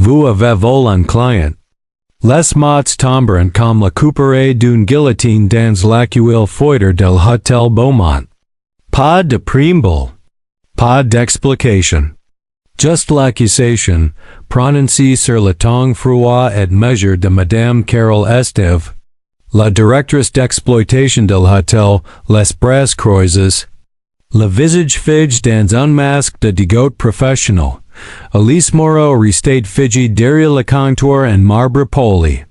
Vous avez vol un client. Les mots tombent comme la couperet d'une guillotine dans l'accueil feutre del Hôtel Beaumont. Pas de préambule. Pas d'explication. Just l'accusation, prononcée sur le ton froid et mesure de Madame Carole Estève, la directrice d'exploitation de l'hôtel, les bras croisés, le visage figé dans un masque de dégoût professionnel. Alice Moreau restait figée derrière le comptoir en marbre poli.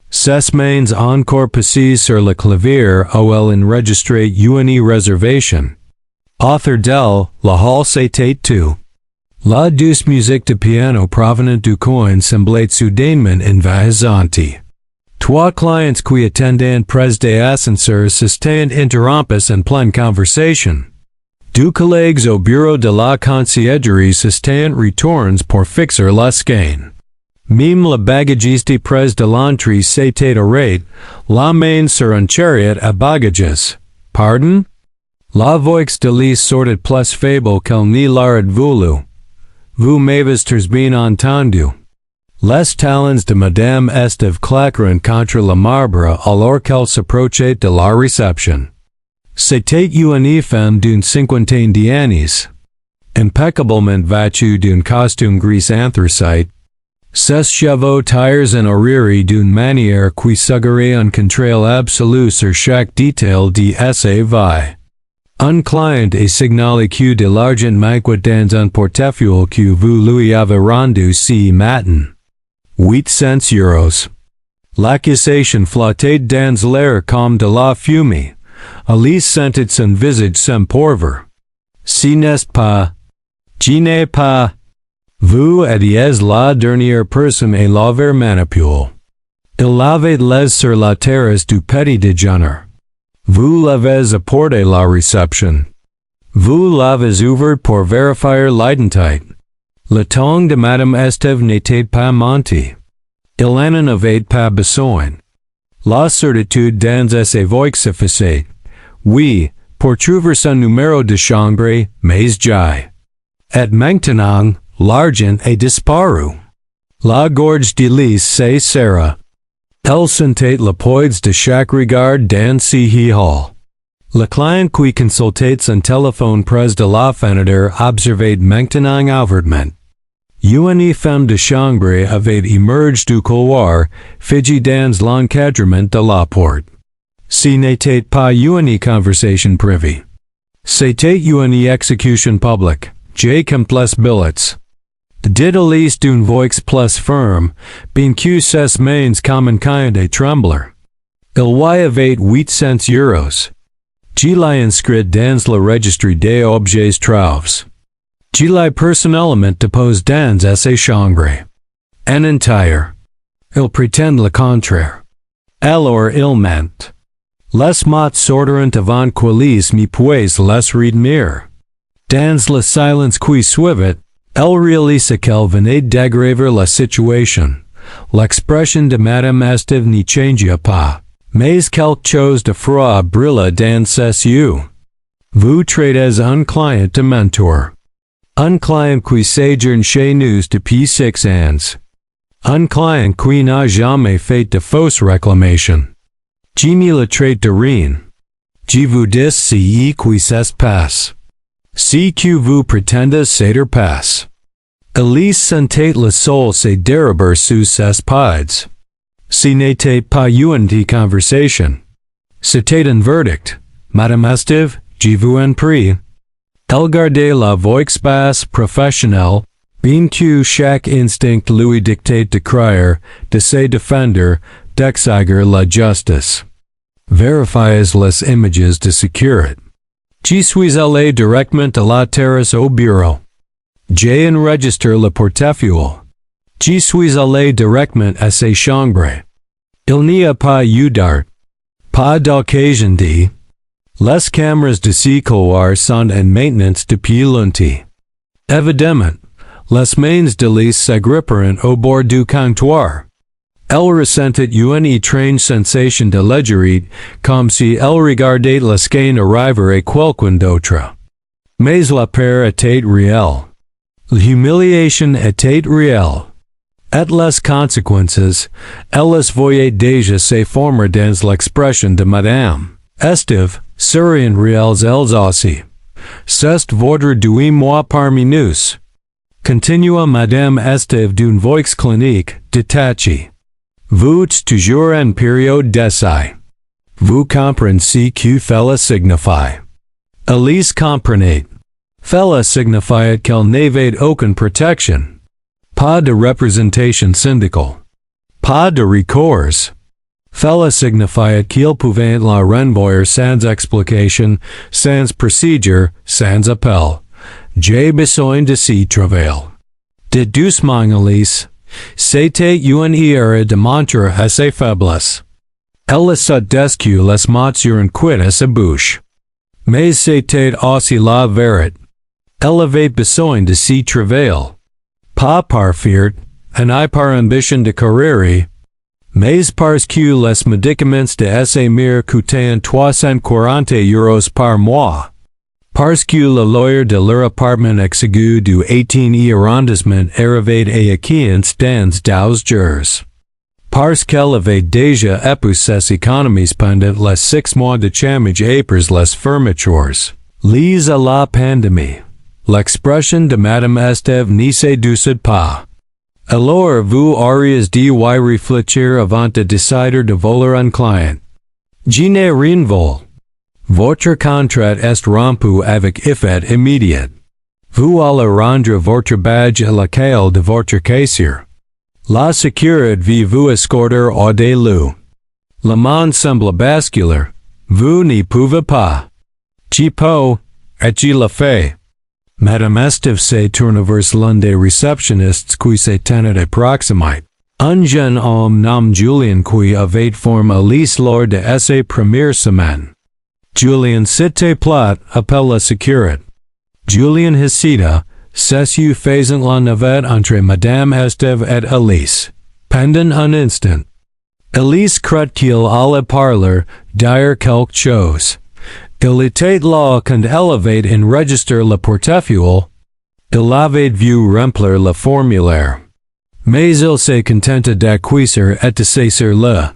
Ses mains encore posées sur le clavier où elle enregistrait une réservation. Author d'Elle, la hall c'était tout. La douce musique de piano provenant du coin semblait soudainement envahissante. Trois clients qui attendaient près des ascenseurs s'étaient interrompus en pleine conversation. Deux collègues au bureau de la conciergerie s'étaient retournés pour fixer la skein. Même le bagagiste près de l'entrée s'était arrêté, la main sur un chariot à bagages. Pardon? La voix de Lise sortait plus faible qu'elle ne l'aurait voulu. Vous m'avez très bien entendu. Les talons de Madame Estève claquèrent contre le marbre alors qu'elle s'approchait de la réception. C'était une femme d'une cinquantaine d'années, impeccablement vêtue d'un costume gris anthracite, ses cheveux taillés en arrière d'une manière qui suggérait un contrôle absolu sur chaque détail de sa vie. Un client a signalé que de l'argent manquait dans un portefeuille que vous lui avez rendu ce matin. 800 €. L'accusation flottait dans l'air comme de la fumée. Alice sentit son visage s'empourvir. Ce n'est pas. Je n'ai pas. Vous étiez la dernière personne à l'avoir manipulé. Il l'avait laissé sur la terrasse du petit déjeuner. Vous l'avez apporté la réception. Vous l'avez ouvert pour vérifier l'identité. Le ton de Madame Estève n'était pas menti. Il n'en avait pas besoin. La certitude dans sa voix suffisait. Oui, pour trouver son numéro de chambre, mais j'ai. Et maintenant, l'argent est disparu. La gorge de Lise se serra. Elle sentait le poids de chaque regard dans ce hall. Le client qui consultait son téléphone près de la fenêtre observait maintenant ouvertement. Une femme de chambre avait émergé du couloir, figée dans l'encadrement de la porte. Ce n'était pas une conversation privée. C'était une exécution publique, j'ai comme les billets. Dit Alice d'une voix plus ferme, bien que ses mains commençaient à trembler. Il y avait 800 €. Je l'ai inscrit dans le registre des objets trouves. Je l'ai personnellement déposé dans sa chambre. En entier. Il prétend le contraire. Alors il ment. Les mots sortiront avant qu'Alice me puisse les redire. Dans le silence qui suivit, elle réalisa qu'elle venait d'aggraver la situation. L'expression de Madame Estève ne changea pas, mais quelque chose de froid brilla dans ses yeux. Vous traitez un client de mentor. Un client qui séjourne chez nous depuis 6 ans. Un client qui n'a jamais fait de fausses réclamations. Je ne le traite de rien. Je vous dis ce qui se passe. Ce que vous prétendez se passe. Alice sentait le sol se dérober sous ses pieds. Ce n'était pas une conversation. C'était un verdict. Madame Estève, je vous en prie. Elle gardait la voix basse professionnelle, bien que chaque instinct lui dictait de crier, de se défendre, d'exiger la justice. Vérifiez les images de sécurité. Je suis allé directement à la terrasse au bureau. J'ai enregistré le portefeuille. Je suis allé directement à sa chambre. Il n'y a pas eu d'art. Pas d'occasion de. Les caméras de ce couloir sont en maintenance depuis longtemps. Évidemment, les mains de Lise s'agrippèrent au bord du comptoir. Elle ressentit une étrange sensation de légèreté, comme si elle regardait la skein arriver à quelqu'un d'autre. Mais la peur était réelle. L'humiliation était réelle. Et les conséquences, elles voyaient déjà se former dans l'expression de Madame Estève, sur un réels Alsacie. C'est votre 2 mois parmi nous. Continua Madame Estève d'une voix clinique, détachée. Vous toujours en période d'essai. Vous comprenez ce que cela signifie. Elise comprenait. Cela signifiait qu'elle n'avait aucune protection. Pas de représentation syndicale. Pas de recours. Cela signifiait qu'il pouvait la renvoyer sans explication, sans procédure, sans appel. J'ai besoin de ce travail. De doucement Elise. C'était une erreur de montrer à ses faiblesses. Elle sait que les mots sont quittes à sa bouche. Mais c'était aussi la vérité. Elle avait besoin de ce travail. Pas par fiat, ni par ambition de carrière, mais parce que les médicaments de SMR coûtaient 340 € par mois. Parce que le lawyer de leur appartement exigu du 18e arrondissement arrivait à échéance dans 12 jours. Parce qu'elle avait déjà épuisé ses économies pendant les 6 mois de chômage après les fermetures. Liées à la pandémie. L'expression de Madame Estève ne se doucit pas. Alors vous auriez dû réfléchir avant de décider de voler un client. Je n'ai rien volé. Votre contrat est rompu avec effet immédiat. Vous allez rendre votre badge à l'accueil de votre caissier. La sécurité vous escorter au des lieux. Le monde semble basculer. Vous n'y pouvez pas. Je peux, et je le fais. Madame Estève se tourne vers l'un des réceptionnistes qui se tenait à proximité. Un jeune homme nommé Julien qui avait formé Alice lors de ses premières semaines. Julien s'était plat appelle la sécurité. Julien hésita, s'assit faisant la navette entre Madame Estève et Alice. Pendant un instant. Alice crut qu'il allait parler, dire quelque chose. Il était là quand elle avait enregistré le portefeuille. Il avait vu remplir le formulaire. Mais il se contenta d'acquiescer et de saisir le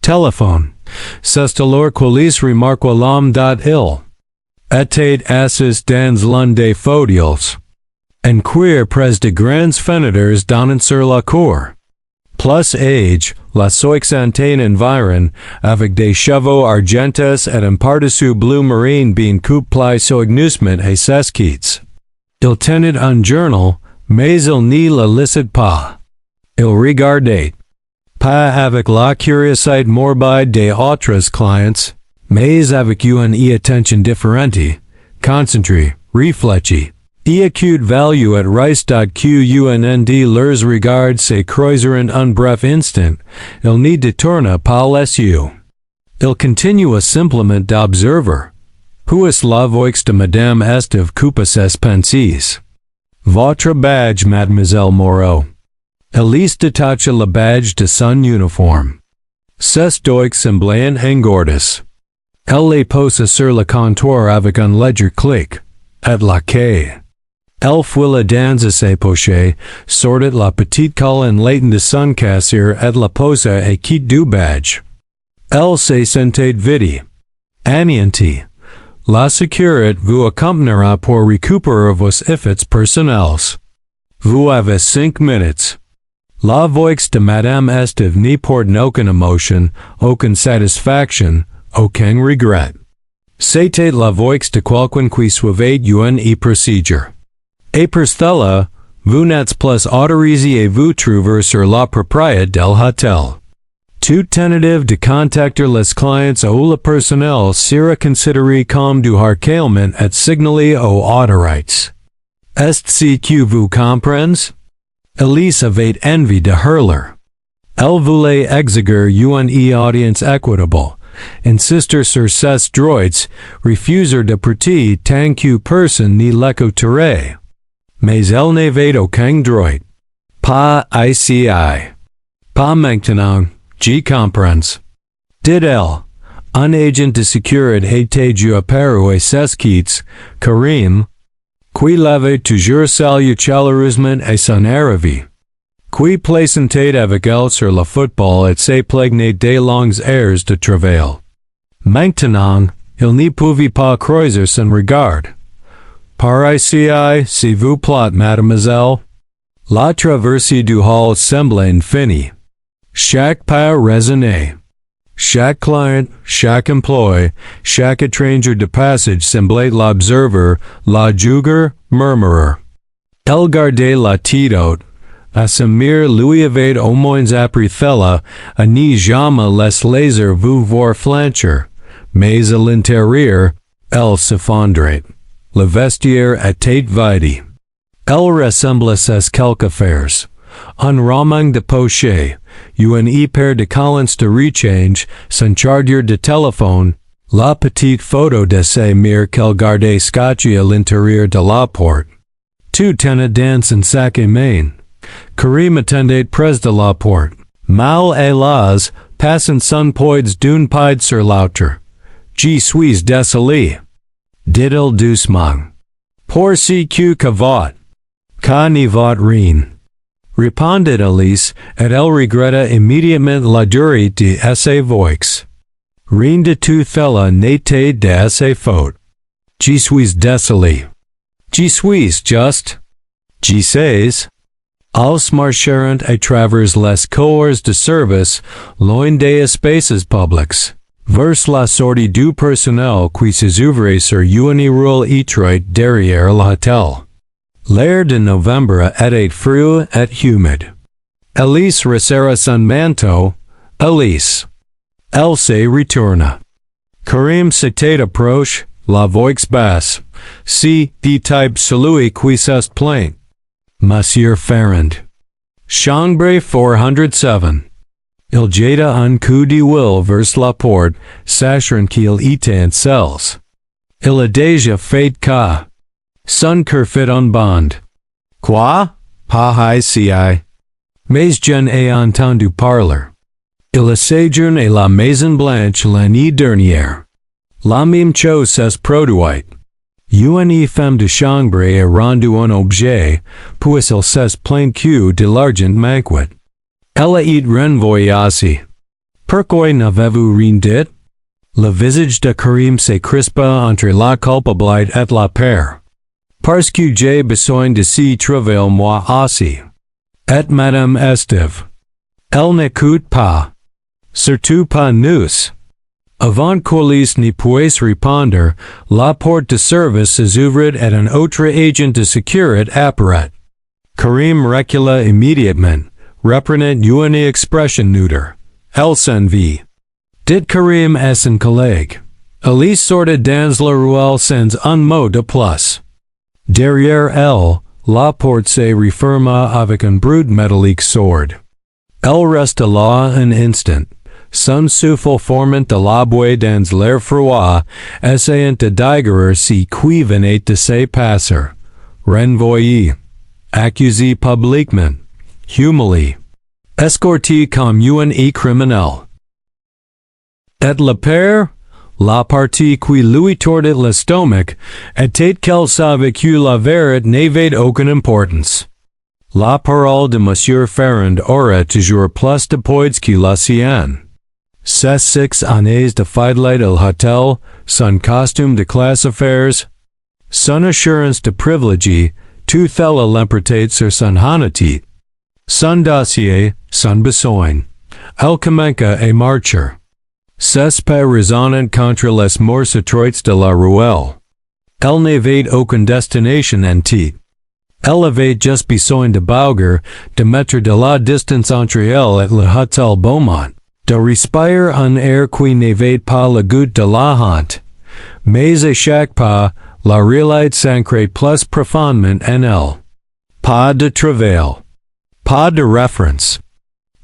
téléphone. C'est alors qu'Alice remarqua l'homme il était assis dans l'un des fauteuils. En cuir près de grandes fenêtres donnant sur la cour. Plus âge, la soixantaine environ, avec des cheveux argentés et un pardessus bleu marine bien couplé soigneusement à ses quittes. Il tenait un journal, mais il ne le lisait pas. Il regardait. Pas avec la curiosité morbide des autres clients, mais avec une attention différente, concentrée, réfléchie. Acute value at rice.qunnd leurs regards se croiseront un bref instant, il ne détourna pas les yeux. Il continua simplement d'observer. Puis la voix de Madame Estève coupa ses pensées. Votre badge, Mademoiselle Moreau. Elise détacha le badge de son uniforme. Ses doigts semblaient engourdis. Elle les posa sur le comptoir avec un léger clic. Et la quai. Elle fouilla dans ses poches, sortit la petite colle enlaitée de son casier et la posa à quitte du badge. Elle se sentait vide. Anéantie. La sécurité vous accompagnera pour récupérer vos effets personnels. Vous avez 5 minutes. La voix de Madame Estève ne porte aucune émotion, aucune satisfaction, aucun regret. C'était la voix de quelqu'un qui suivait une procédure. Et pour cela, vous n'êtes plus autorisé à vous trouver sur la propriété del hôtel. Toute tentative de contacter les clients ou le personnel sera considérée comme du harcèlement et signalée aux autorités. Est-ce que vous comprenez? Elise avait envie de hurler. Elle voulait exiger une audience équitable, insister sur ses droits, refuser de partir tant que personne ne l'écouterait. Mais elle n'avait aucun droit. Pas ici. Pas maintenant, je comprends. Dit-elle. Un agent de sécurité était dû apparu à ses quittes, Karim, qui l'avait toujours salué chaleureusement à son arrivée. Qui placentate avec elle sur le football et se plaignait des longues heures de travail. Maintenant, il n'y pouvait pas croiser son regard. Par ici, si vous plaît, mademoiselle. La traversée du hall semblait infinie. Chaque pas résonnait. Chaque client, chaque employé, chaque étranger de passage semblait l'observer, la juger, murmurer. Elle gardait la tête haute. À ce mire lui avait au moins appris cela, à n'y jamais laisser vous voir flancher. Mais à l'intérieur, elle s'effondrait. Le vestiaire était vide. Elle ressemblait à quelques fers. Un roman de poche, une hyper de collants de rechange, son chargeur de téléphone, la petite photo de ses mire qu'elle gardait scotchée à l'intérieur de la porte. Tout tenait dans son sac à main. Karim attendait près de la porte. Mal et las, passant son poids d'une paille sur l'autre. Je suis désolé. Dit-il doucement. Pour ce que vote. Qu'à n'y vote rien. Répondit Alice, et elle regretta immédiatement la durée de ses voix. Rien de tout cela n'était de ses fautes. Je suis désolé. Je suis juste. Je sais. Als marchant à travers les corps de service, loin des espaces publics, vers la sortie du personnel qui s'ouvrait sur une rue étroite derrière l'hôtel. L'air de novembre était froid et humide. Alice resserra son manteau. Alice. Elle se retourna. Karim s'était approché, la voix basse. Si, dit-il celui qui s'est plaint. Monsieur Ferrand. Chambre 407. Il jeta un coup d'huile vers la porte, sachant qu'il était seul. Il a déjà fait cas. Son cœur fit un bond. Quoi? Pas ici. Mais je n'ai entendu parler. Il a séjourné la Maison Blanche l'année dernière. La même chose s'est produite. Une femme de chambre a rendu un objet, puis elle s'est plainte de l'argent manqué. Elle a été renvoyée. Pourquoi n'avez-vous rien dit? Le visage de Karim se crispa entre la culpabilité et la peur. Parce que j'ai besoin de s'y trouver moi aussi. Et Madame Esteve. Elle n'écoute pas. Surtout pas nous. Avant qu'Alice n'y puisse répondre, la porte de service s'ouvrit et un autre agent de sécurité apparut. Karim recula immédiatement, reprenant une expression neutre. Elle s'en vit. Dit Karim à son collègue. Alice sortit dans la ruelle sans un mot de plus. Derrière elle, la porte se referma avec un bruit métallique sourd. Elle resta là un instant. Son souffle formant de la bouée dans l'air froid, essayant de dégager ce qui venait de se passer. Renvoyé. Accusé publiquement. Humilié. Escorté comme un criminel. Et le père? La partie qui lui tordait l'estomac était qu'elle savait que la vérité n'avait aucune importance. La parole de Monsieur Ferrand aurait toujours plus de poids que la sienne. Ses 6 années de fidélité à l'hôtel, son costume de classe affaires, son assurance de privilège, tout cela l'emportait sur son honnêteté. Son dossier, son besoin. Elle commença à marcher. Ses pas résonnant contre les murs étroits de la ruelle. Elle n'avait aucune destination en tête. Elle avait juste besoin de bouger, de mettre de la distance entre elle et le hôtel Beaumont, de respirer un air qui n'avait pas le goût de la honte. Mais à chaque pas, la réalité s'ancrait plus profondément en elle. Pas de travail. Pas de référence.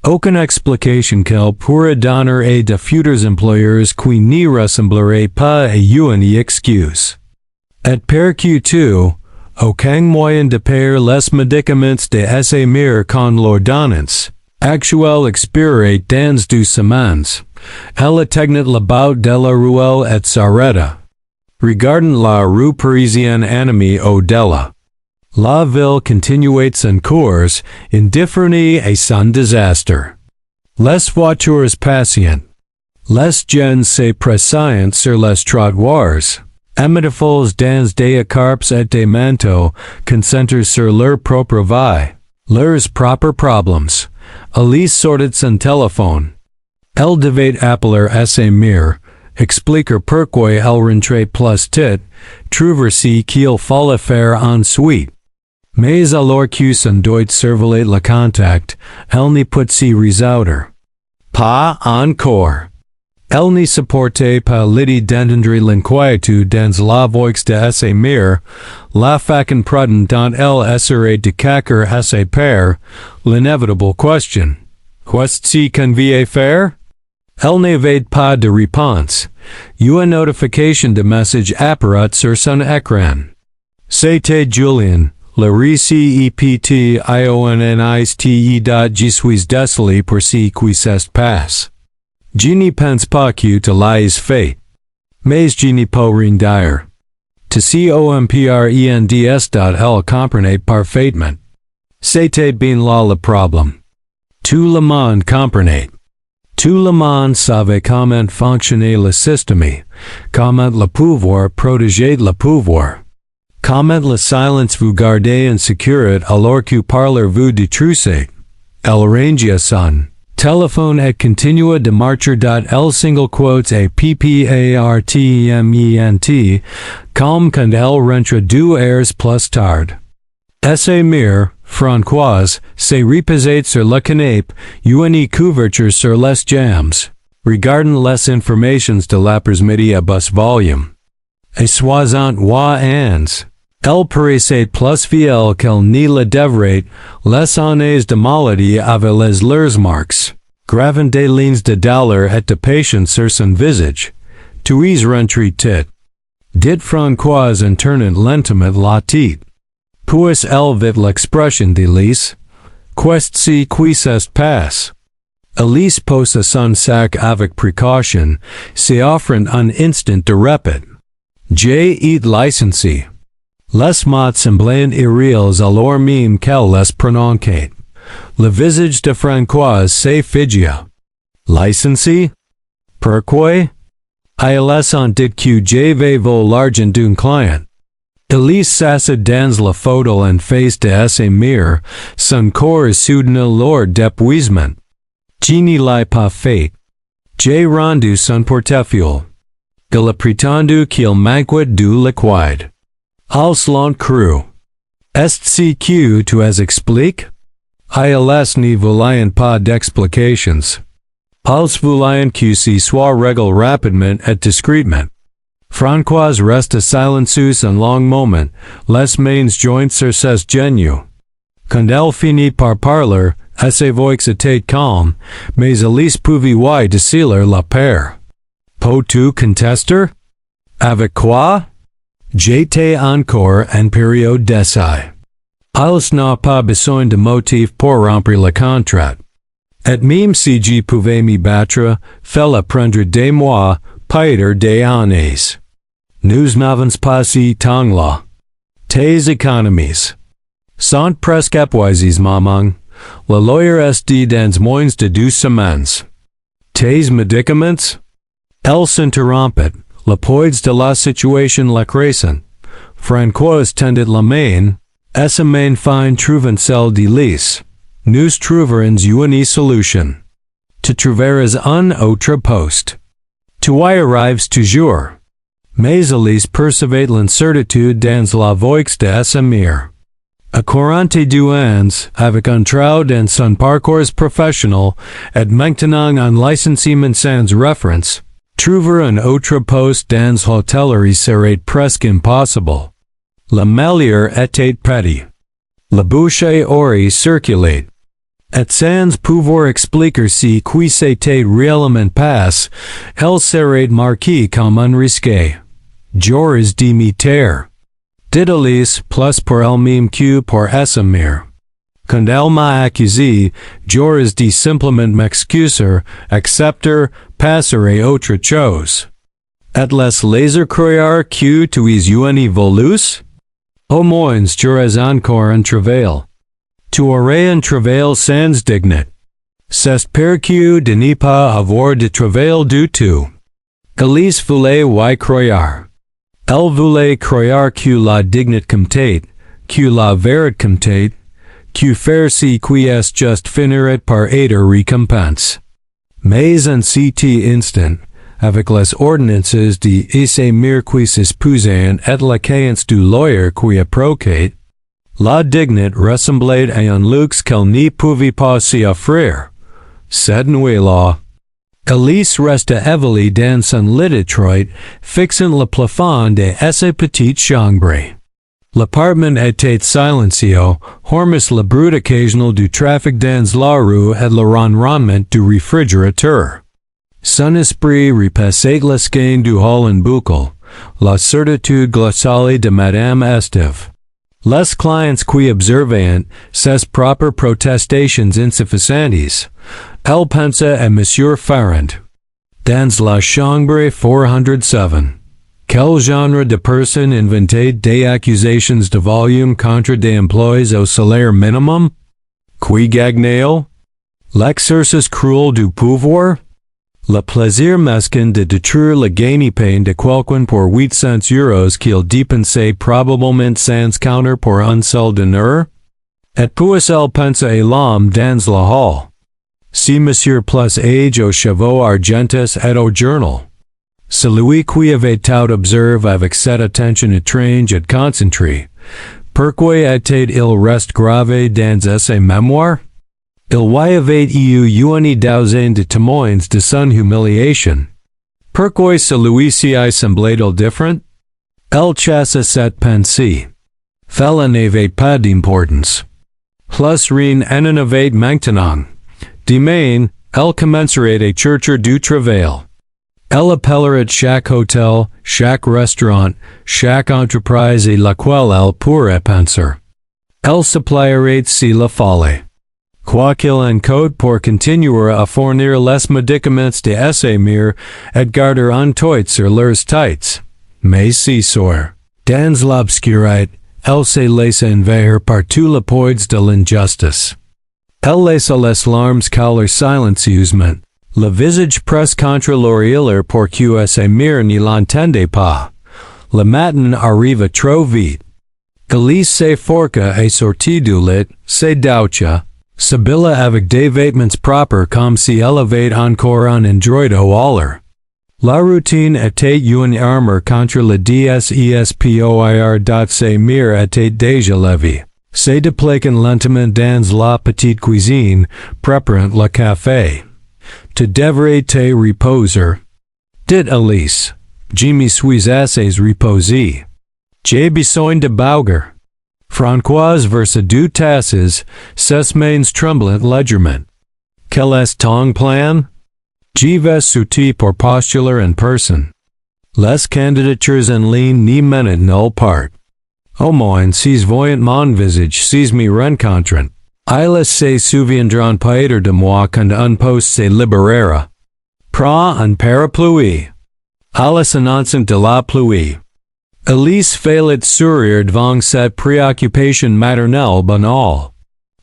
Aucune explication qu'elle pourrait donner à de futurs employeurs qui n'y ressembleraient pas à une excuse. Et per que tout, aucun moyen de payer les médicaments de s'aimer con l'ordonnance. Actuelle expirait dans 2 semaines. Elle atteignit le bout de la ruelle et s'arrêta. Regardant la rue parisienne animée au-delà. La ville continuates en cours, indifferent et sans désastre. Les voitures patientes. Les gens se pressent sur les trottoirs. Amitifuls dans des carpes et des manteaux, concentrent sur leur propre vie, leurs propres problèmes. Elle sortit son téléphone. Elle devait appeler à sa mère, expliquer pourquoi elle rentrait plus tôt, trouver ce qu'il fallait faire ensuite. Mais alors que son doit surveiller le contact, elle ne peut s'y résoudre. Pas encore. Elle ne supportait pas l'idée d'entendre l'inquiétude dans la voix de sa mère, la façon prudente dont elle essaierait de cacher à ses pères l'inévitable question. Qu'est-ce qu'on vient faire? Elle n'avait pas de réponse. Une notification de message apparut sur son écran. C'était Julien, le récipité je suis désolé pour ce qui se passe. Je ne pense pas que tu l'aies fait. Mais je ne peux rien dire. Tu comprends. Elle comprenait parfaitement. C'était bien là le problème. Tout le monde comprenait. Tout le monde savait comment fonctionnait le système, comment le pouvoir protégeait le pouvoir, comment le silence vous gardait en sécurité alors que parler vous détruisait. Elle rangeait son téléphone et continua de marcher elle single quotes et ppartement, comme quand elle rentra 2 heures plus tard. Sa mère, Françoise, se reposait sur le canapé, une couverture sur les jambes, regardant les informations de l'après-midi à bas volume. Et 61 ans. Elle paraissait plus vieille qu'elle ne le devrait, les années de maladie avaient les leurs marques, gravant des lignes de douleur et de patience sur son visage. Tu es rentré tôt. Dit Françoise en tournant lentement la tête. Puis elle vit l'expression d'Elise. Qu'est-ce qui se passe? Elise posa son sac avec précaution, se offrant un instant de répit. J'ai été licenciée. Les mots semblaient irréels alors même qu'elle les prononçait. Le visage de Françoise se figea. Licenciée? Pourquoi? Elle s'en dit que j'avais volé l'argent d'un client. Elise s'assit dans la fauteuil en face de sa mère, son corps soudain lourd d'épuisement. Je ne l'ai pas fait. J'ai rendu son portefeuille. Il a prétendu qu'il manquait du liquide. Als l'ont cru. Est-ce que tu as expliqué? Ils ne voulaient pas d'explications. Ils voulaient que ce soit réglé rapidement et discrètement. Françoise resta silencieuse un long moment, les mains jointes sur ses genoux. Quand elle finit par parler, sa voix était calme, mais Elise pouvait déceler la peur. Peux-tu contester? Avec quoi? J'étais encore en période d'essai. Ils n'ont pas besoin de motif pour remplir le contrat. Et même si je pouvais me battre, fallait prendre des mois, peut-être des années. Nous n'avons pas ce temps-là. Tes économies sont presque épuisées, maman. Le lawyer est dans moins de 2 semaines. Tes médicaments? Elle s'interrompit. Le poids de la situation la crescent. Françoise tendit la main, et sa main fin trouvant celle d'Elise. Nous trouverons une solution. Tu trouveras un autre poste. Tu y arrives toujours. Mais Elise percevait l'incertitude dans la voix de sa mère. À 42 ans, avec un trou dans son parcours professionnel, et maintenant un licenciement sans référence, trouver un autre poste dans l'hôtellerie serait presque impossible. Le malheur était petit. La bouche aurait circulé. Et sans pouvoir expliquer ce qui s'était réellement passé, elle serait marquée comme un risqué. J'aurais dû me taire. Dit Elise plus pour elle-même que pour sa mère. Quand elle m'a accusé, j'aurais dû simplement m'excuser, accepter, passer à autre chose. Et les croire que tu es une voleuse? Au moins j'aurais encore un travail. Tu aurais un travail sans dignité. C'est percu de ne pas avoir de travail du tout. Elise voulait y croire. Elle voulait croire que la dignité comptait, que la vérité comptait, que faire ce qui est juste finirait par être récompense. Mais en cet instant, avec les ordonnances de ese mir qui s'esposaient et la créance du lawyer qui approchait, la dignité ressemblait à un luxe qu'elle ne pouvait pas s'offrir. Cette nuit-là, Elise resta éveillée dans son lit étroit, fixant le plafond de sa petite chambre. L'appartement était silencieux, hormis le bruit occasionnel du trafic dans la rue et le ronronnement du réfrigérateur. Son esprit repassait le skein du hall en boucle, la certitude glaciale de Madame Esteve. Les clients qui observaient ses propres protestations insuffisantes, elle pensa à Monsieur Ferrand. Dans la chambre 407. Quel genre de personne inventait des accusations de volume contre des employés au salaire minimum? Qui gagnait? L'exercice cruel du pouvoir? Le plaisir mesquin de détruire le gagne-pain de quelqu'un pour 800 euros qu'il dépensait probablement sans counter pour un seul dinar? Et puis elle pensa à l'homme dans la hall. Si monsieur plus âge aux cheveux argentés et au journal. Celui qui avait tout observé avec cette attention étrange et concentrée. Pourquoi était-il resté gravé dans ses mémoires? Il y avait eu une douzaine de témoins de son humiliation. Pourquoi celui-ci semblait-il différent? Elle chassa cette pensée. Cela n'avait pas d'importance. Plus rien n'en avait maintenant. Demain, elle commencerait à chercher du travail. Elle appellerait chaque hôtel, chaque restaurant, chaque entreprise à laquelle elle pourrait penser. Elle supplierait s'il le fallait. Quoi qu'il en coûte pour continuer à fournir les médicaments de ses murs et garder un toit sur leurs têtes. Mais ce soir, dans l'obscurité, elle se laissa envahir par tous les poids de l'injustice. Elle laissa les larmes couler silencieusement, le visage presque contre l'oreiller pour que ses murs ne l'entendaient pas. Le matin arriva trop vite. Elise s'efforça et sortit du lit, se doucha, s'habilla avec des vêtements propres comme si elle avait encore un endroit au haller. La routine était une armure contre le désespoir ses murs étaient déjà levés. Se déplaquant lentement dans la petite cuisine, préparant le café. Tu devrais te reposer. Dit Elise. Je me suis assez reposé. J'ai besoin de bouger. Françoise versa 2 tasses, ses mains tremblant légèrement. Quel est ton plan? Je vais sauter pour postuler en personne. Les candidatures en ligne ne mènent nulle part. Au moins si voyant mon visage si me rencontrant. Ils se souviendront peut-être de moi quand un poste se libérera. Prends un parapluie. Alice annonçant de la pluie. Elise fallait sourire devant cette préoccupation maternelle banale.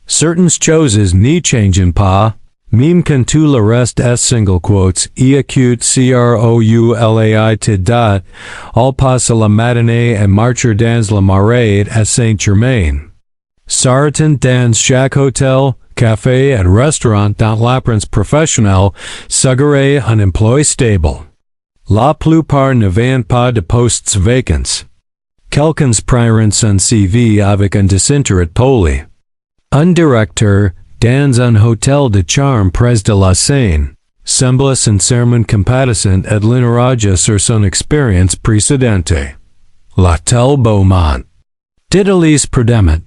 Certaines choses ne changent pas, même quand tout le reste est single quotes, acute croulait date, all passe la matinée et marche dans la marais à Saint-Germain. Sartant dans chaque hôtel, café et restaurant dans l'apparence professionnelle, serait un emploi stable. La plupart n'avaient pas de postes vacants. Quelqu'un prirent son CV avec un désintérêt poli. Un directeur, dans un hôtel de charme près de la Seine, semblait sincèrement compatissant et l'interrogea sur son expérience précédente. L'hôtel Beaumont. Dit Elise prudemment.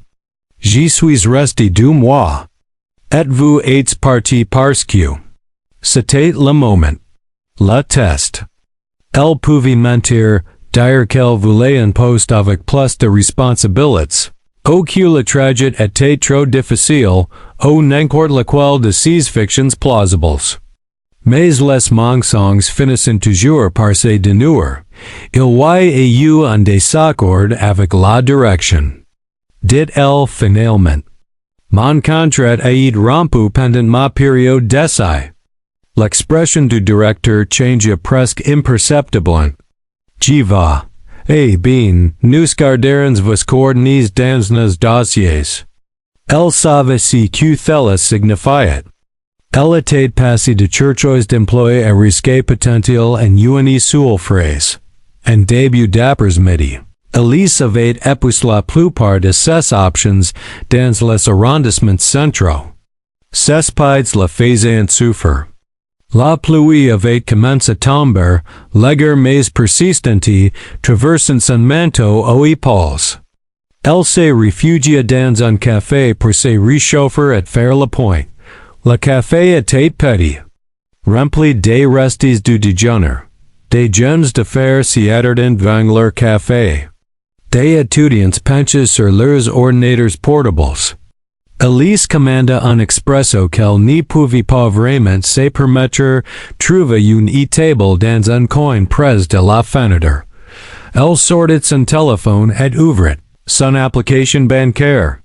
J'y suis resté 2 mois. Et vous êtes parti parce que. C'était le moment. Le test. Elle pouvait mentir, dire qu'elle voulait un poste avec plus de responsabilités. Ou que le trajet était trop difficile, ou n'importe lequel de ces fictions plausibles. Mais les mensonges finissent toujours par se dénouer, Il y a eu un désaccord avec la direction. Dit-elle finalement. Mon contrat a été rompu pendant ma période d'essai. L'expression du directeur change presque imperceptiblement. J'y va. Eh bien, nous garderons vos coordonnées dans nos dossiers. Elle savait ce que cela signifiait. Elle était passée de chercheuse d'emploi à risque potentiel en une seule phrase. En début d'après-midi, Elise avait épuisé la plupart de ses options dans les arrondissements centraux. Ses pieds la faisaient souffrir. La pluie avait commencé à tomber, légère mais persistante, traversant son manteau aux épaules. Elle se réfugia dans un café pour se réchauffer et faire le point. Le café était petit, rempli des restes du déjeuner. Des jeunes d'affaires s'y attardaient devant leur café. Des étudiants penchés sur leurs ordinateurs portables. Elise commanda un expresso qu'elle ne pouvait pas vraiment se permettre, trouva une e-table dans un coin près de la fenêtre. Elle sortit son téléphone et ouvrit son application bancaire.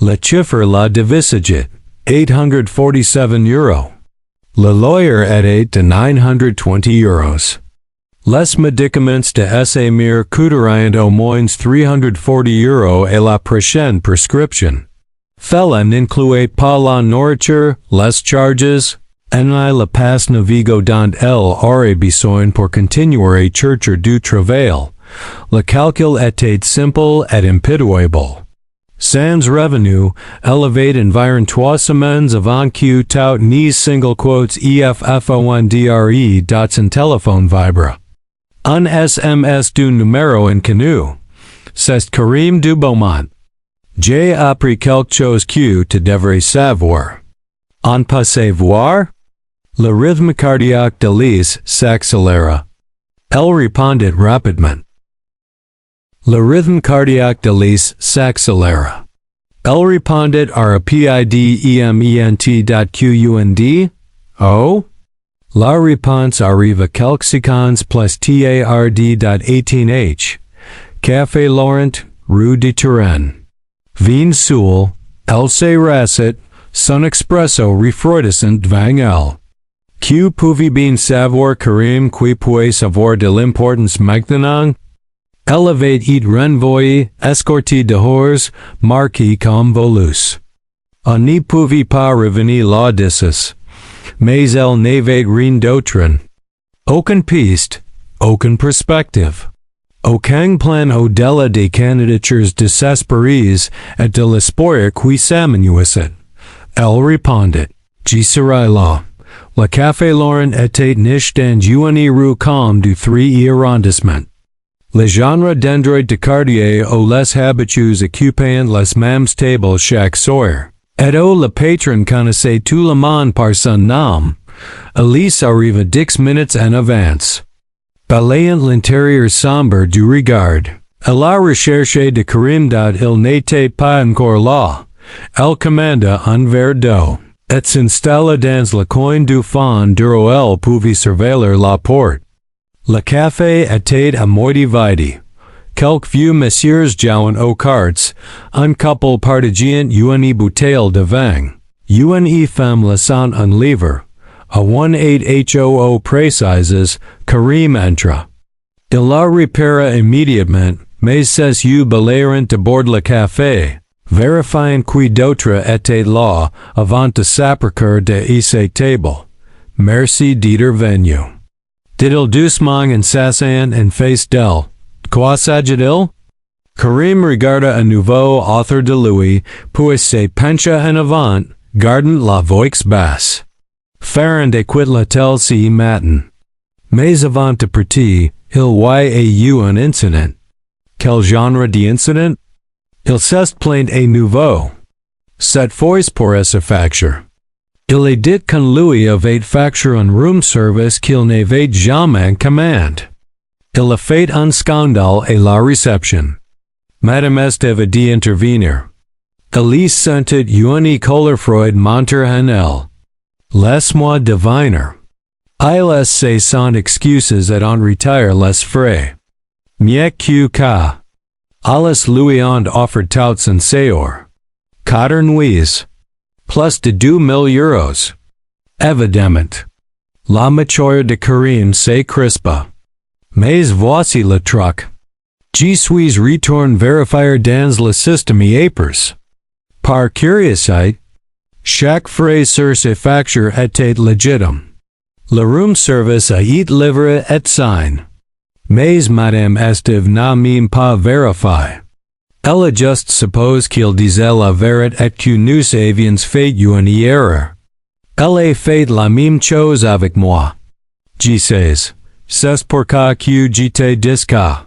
Le chiffre la divisait, €847. Le loyer était de €920. Les médicaments de SMR coûteraient au moins €340 et la prochaine prescription. Cela n'incluait pas la nourriture, les charges, ni le pass Navigo dont elle aurait besoin pour continuer à chercher du travail. Le calcul était simple et impitoyable. Sans revenu, elle avait environ 3 semaines avant que tout ni single quotes EFFONDRE dot son téléphone vibre. Un SMS d'un numéro inconnu. C'est Karim du Beaumont. J'ai appris quelque chose que tu devrais savoir. On peut savoir? Le rythme cardiaque d'Elise s'accéléra. Elle répondit rapidement. Le rythme cardiaque d'Elise s'accéléra. Elle répondit rapidement. Oh? La réponse arrive quelques secondes plus tard. Café Laurent, rue de Turenne. Vin Soul, elle se rassit, son expresso refroidissant devant elle. Que pouvait bien savoir Karim qui peut avoir de l'importance maintenant? Elle avait été renvoyée, escortée dehors, marquée comme volus. On n'y pouvait pas revenir là-dessus. Mais elle n'avait rien d'autre. Aucune piste, aucune perspective. Aucun plan au-delà des candidatures désespérées et de l'espoir qui s'amenuisait. Elle répondit, j'y serai là. Le café Laurent était niche dans une rue comme du 3e arrondissement. Le genre d'endroit de quartier où les habitués occupant les mêmes tables chaque soir. Et où le patron connaissait tout le monde par son nom. Elise arriva 10 minutes en avance. Balayant l'intérieur sombre du regard, elle a recherché de Karim dont il n'était pas encore là. Elle commanda un verre d'eau, et s'installa dans le coin du fond d'où elle pouvait surveiller la porte. Le café était à moitié vide. Quelques vieux messieurs jouant aux cartes, un couple partageant une bouteille de vin, une femme laissant un livre. A 1800 précises, Karim entra. Il la repéra immédiatement, mais ses yeux balayèrent de bord le café, vérifiant qui d'autre était là, avant de s'approcher de sa table. Merci d'être venu. Dit-il doucement en s'asseyant en face d'elle. Quoi s'agit-il? Karim regarda à nouveau autour de lui, puis se pencha en avant, gardant la voix basse. Ferrand quitte l'hôtel ce matin. Mais avant de partir, il y a eu un incident. Quel genre d'incident? Il s'est plaint à nouveau. Cette fois pour sa facture. Il a dit qu'on lui avait facturé un room service qu'il n'avait jamais commandé. Il a fait un scandale à la réception. Madame Est devait d'y intervenir. Elise sentit une colère froide monter en elle. Laisse-moi deviner. Il se sans excuses et en retire les frais. Mieux que Alice lui ont offered touts and séjours. 4 nuits. Plus de 2 000 euros. Évidemment. La mature de Karim se crispa. Mais voici le truc. Je suis retourne vérifier dans le système apers. Par curiosité, chaque frais sur ces factures était légitime. Le room service a été livré et signé. Mais Madame Esteve n'a même pas vérifié. Elle a juste suppose qu'il disait la vérité et que nous avions fait une erreur. Elle a fait la même chose avec moi. Je sais. C'est pourquoi que j'étais disca.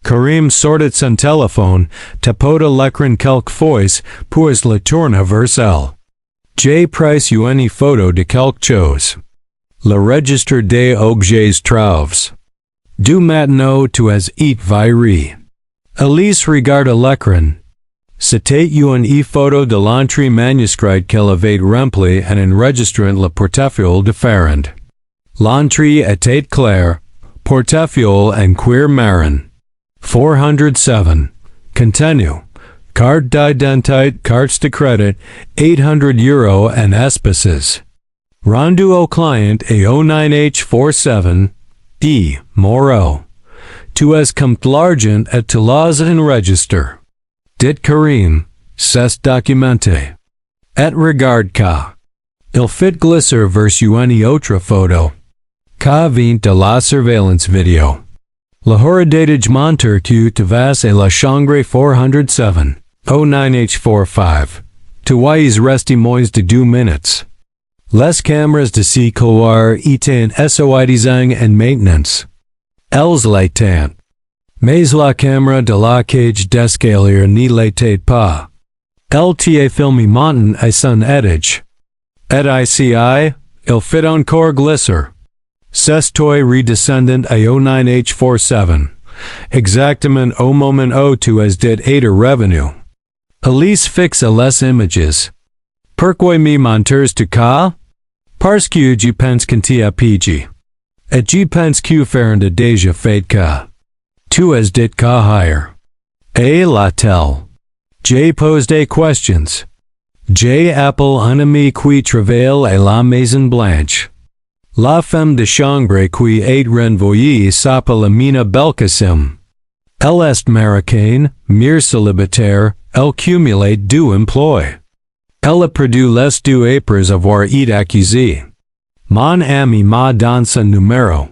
Karim sortit son téléphone, tapota l'écran quelques fois, puis le tourna vers elle. J'ai pris une photo de quelque chose. Le registre des objets trouves. Du matin tu as et viré. Elise regarda l'écran. C'était une photo de l'entrée manuscrite qu'elle avait remplie en enregistrant le portefeuille différent. L'entrée était claire, portefeuille en cuir marron. 407. Contenu. Carte d'identité, cartes de crédit, 800 euros en espèces. Rendu au client et 09H47. Moreau. Tu as compte l'argent et tu l'as enregistré. Dit Karim, c'est documenté. Et regarde ka. Il fit glisser vers une autre photo. Ka vient de la surveillance vidéo. Le horidatage monteur que tu vas et la chambre 407. 09H45. Tu vas rester moins de 2 minutes. Les caméras de ce couloir étaient soitisant en maintenance. Elles l'étaient. Mais la caméra de la cage d'escalier n'y l'était pas. Elle t'a filmé montant à son étage. Et ici, il fit encore glisser. S'estoy redescendant à 09H47. Exactement au moment où tu as dit être revenu. Elise fixe les images. Pourquoi me menteurs tu cas? Parce que je pense que tu as pigi. Et je pense que faire de déjà fait cas. Tu as dit cas higher. Et la-t-elle? J'ai posé des questions. J'ai appelé un ami qui travaille à la Maison Blanche. La femme de chambre qui est renvoyée s'appelle Amina Belkacem. Elle est marocaine, mère célibataire, elle cumule 2 emplois. Elle a perdu les 2 après avoir été accusée. Mon ami m'a donné son numéro.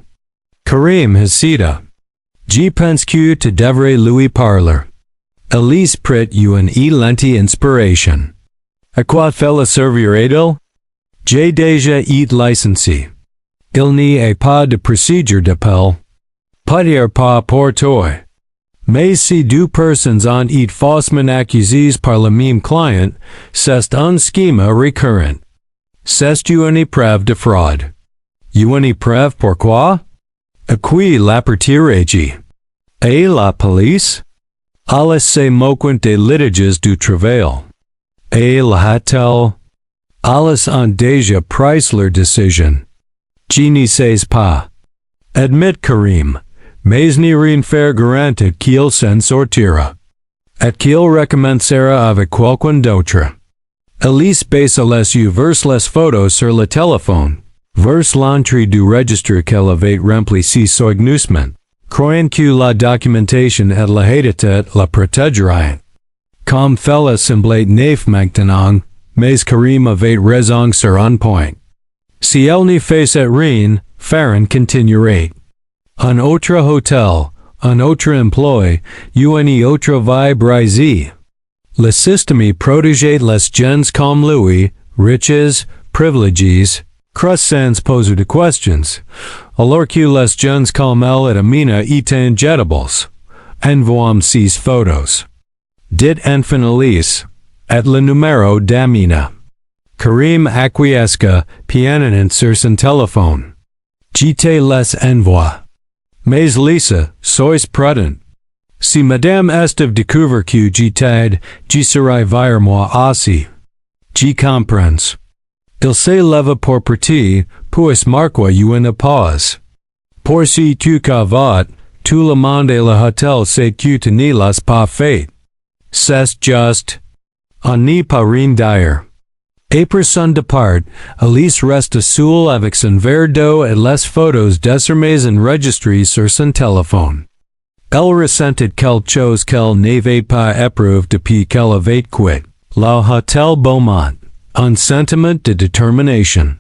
Karim Hasida. Je pense que tu devrais lui parler. Elise prit une lente inspiration. À quoi fait servir elle? J'ai déjà été licenciée. Il n'y a pas de procédure d'appel. Peut-être pas pour toi. Mais si 2 personnes ont été faussement accusées par le même client, c'est un schéma récurrent. C'est une preuve de fraude. Une preuve pourquoi? À qui l'appartirait-il? Et la police? Alice se moquant des litiges du travail. Et la a-t-elle? Alice ont déjà pris leur décision. Je ne sais pas. Admit Karim, mais n'y rien faire garantir qu'il s'en sortira. Et qu'il recommencera avec quelqu'un d'autre. Elise baisse les yeux vers les photos sur le téléphone, vers l'entrée du registre qu'elle avait rempli si soigneusement, croyant que la documentation et la honnêteté la protégeraient. Comme fait semblait naïf maintenant, mais Karim avait raison sur un point. Si elle ne faisait rien, Farron continuerait. Un autre hôtel, un autre emploi, une autre vie brisée. Le système protégeait les gens comme lui, riches, privilégiés, sans poser de questions, alors que les gens comme elle et Amina étaient jetables. Envoyons ces photos. Dit enfin Elise, et le numéro d'Amina. Karim acquiesca, pianoant sur son téléphone. J'étais les envoie. Mais Lisa, sois prudent. Si Madame Esteve découvre que j'étais, je serai vers moi aussi. Je comprends. Il se leva pour partir, puis marqua une pause. Pour si tu cavat, tout le monde et le hotel sait que tu ne l'as pas fait. C'est juste. On n'est pas rien dire. Après son départ, Alice reste seule avec son verre d'eau et les photos désormais enregistrées sur son téléphone. Elle ressentait quelque chose qu'elle n'avait pas éprouvé depuis qu'elle avait quitté le Hôtel Beaumont, un sentiment de détermination.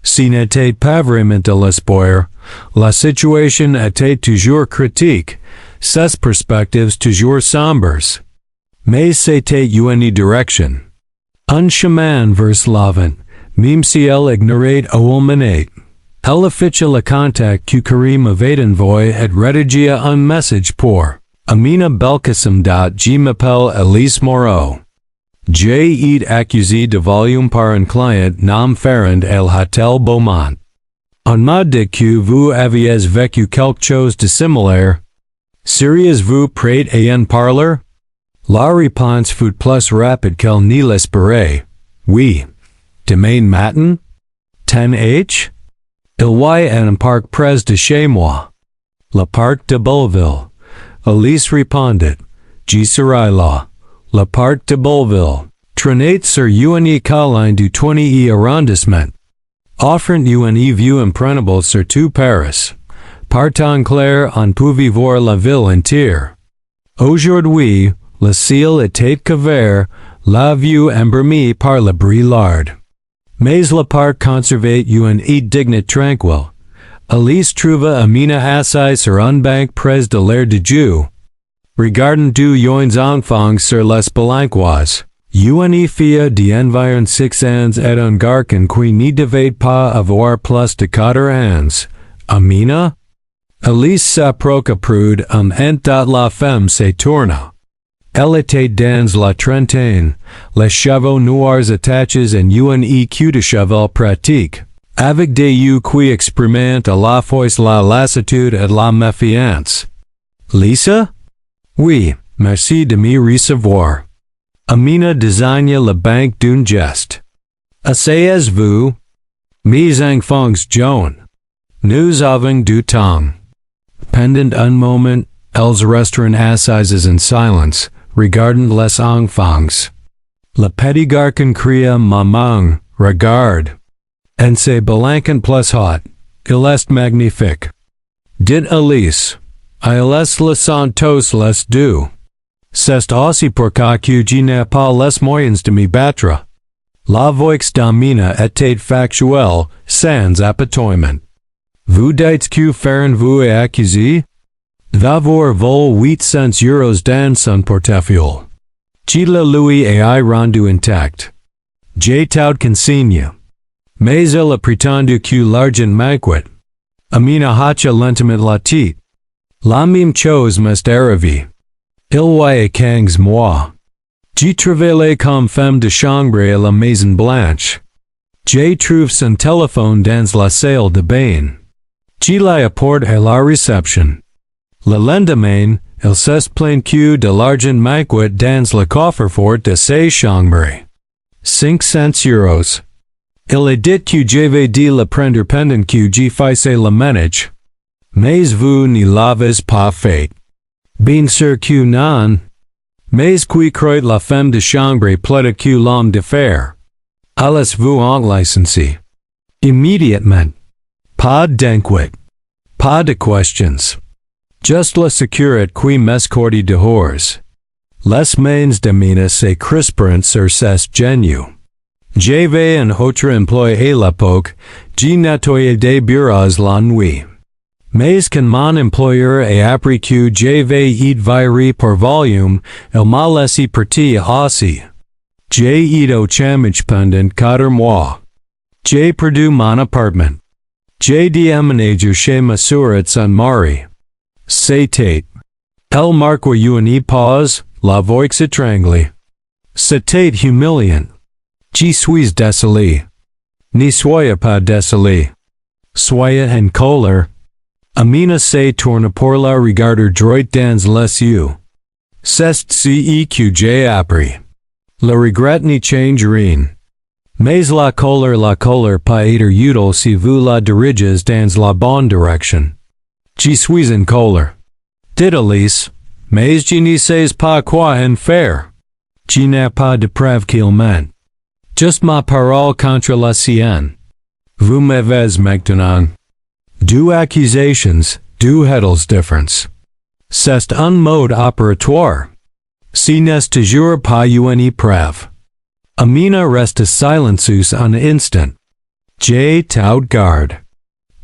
Si n'était pas vraiment de l'espoir, la situation était toujours critique, ses perspectives toujours sombres. Mais c'était une direction. Un chemin vers l'avant, même si elle ignorait au moment. Elle afficha le contact que Karim avait envoyé et rédigia un message pour Amina Belkacem. Je m'appelle Alice Moreau. J'ai été accusé de vol par un client nom Ferrand al Hotel Beaumont. On m'a dit que vous aviez vécu quelque chose de similaire. Seriez-vous prêt à en parler? La réponse fut plus rapide qu'elle ne l'espérait. Oui. Demain matin? 10h? Il y a un parc près de chez moi. Le parc de Belleville. Alice répondit. Je serai là. Le parc de Belleville. Traînait sur une colline du 20e arrondissement. Offrant une vue imprenable sur tout Paris. Par temps clair on pouvait voir la ville entière. Aujourd'hui, le ciel était couvert, la vue embrumée par le brouillard. Mais le parc conservait une air digne tranquille. Alice trouva Amina assise sur un banc près de l'air de jeu. Regardant deux jeunes enfants sur les palanquois. Une fille d'environ 6 ans et un garçon qui ne devait pas avoir plus de 4 ans. Amina? Alice s'approcha prude la femme se tourna. Elle était dans la trentaine, les cheveux noirs attachés en une queue de cheval pratique, avec des yeux qui expérimentent à la fois la lassitude et la méfiance. Lisa? Oui, merci de me recevoir. Amina désigna le banc d'un geste. Asseyez-vous. Mes enfants jaunes. Nous avons du temps. Pendant un moment, elles restèrent assises en silence, regardant les enfants. Le petit garçon cria maman, regarde. En se balançant plus haut, il est magnifique. Dit Alice. Il est le santos les deux. C'est aussi pourquoi que je n'ai pas les moyens de me battre. La voix d'Amina était factuelle, sans apitoiement. Vous dites que Ferrand vous est accusé? D'avoir volé 800 euros dans son portefeuille. Je le lui ai rendu intact. J'ai tout consigne. Mais il a prétendu que l'argent manquait. Amina hocha lentement la tête. La même chose m'est arrivée. Il y a 15 mois. J'ai travaillé comme femme de chambre à la Maison Blanche. J'ai trouvé son téléphone dans la salle de bain. Je l'ai apporté à la réception. Le lendemain, il s'est plaint que de l'argent manquait dans le coffre-fort de sa chambre. 500 euros. Il a dit que j'avais dû le prendre pendant que je faisais le ménage. Mais vous ne l'avez pas fait. Bien sûr que non. Mais qui croit la femme de chambre plaida que l'homme d'affaires. Allez-vous en licencier? Immédiatement. Pas d'inquiète. Pas de questions. Juste la sécurité qui m'escorte dehors. Les mains d'Amina se crisperont sur ses genoux. J'avais un autre emploi à l'époque, je nettoyais des bureaux la nuit. Mais quand mon employeur a appris que j'avais été viré par volume, il m'a laissé partir aussi. J'ai été au chômage pendant 4 mois. J'ai perdu mon appartement. J'ai déménagé chez ma sœur à Saint-Marie. C'était. Elle marqua une pause, la voix étranglée. C'était humiliant. Je suis désolé. Ne soyez pas désolé. Soyez en colère. Amina se tourna pour la regarder droit dans les yeux. C'est ce que j'ai appris. Le regret ne change rien. Mais la couleur pas être utile si vous la dirigez dans la bonne direction. Je suis en colère. Dit Elise, mais je ne sais pas quoi en faire. Je n'ai pas de preuve qu'il ment. Juste ma parole contre la sienne. Vous m'avez maintenant. Deux accusations, deux heddles difference. C'est un mode opératoire. Si n'est toujours pas une preuve. Amina reste silencieuse un instant. J. tout garde.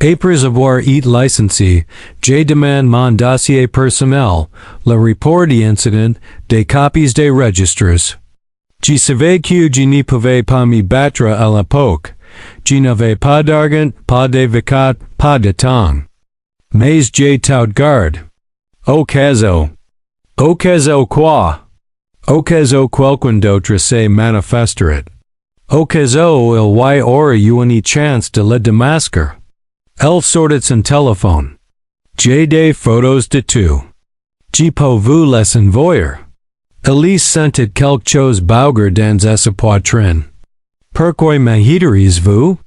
Après avoir été licencié, je demande mon dossier personnel, le rapport d'incident, des copies des registres. Je savais que je ne pouvais pas me battre à l'époque. Je n'avais pas d'argent, pas d'avocat, pas de temps. Mais je tout garde. Au cas où. Au cas où quoi? Au cas où quelqu'un d'autre se manifesterait. Au cas où il y aurait une chance de le démasquer. Elle sortit son téléphone. J'ai des photos de tout. Je peux vous les envoyer. Elise sentit quelque chose bouger dans sa poitrine. Pourquoi m'haïteriez-vous?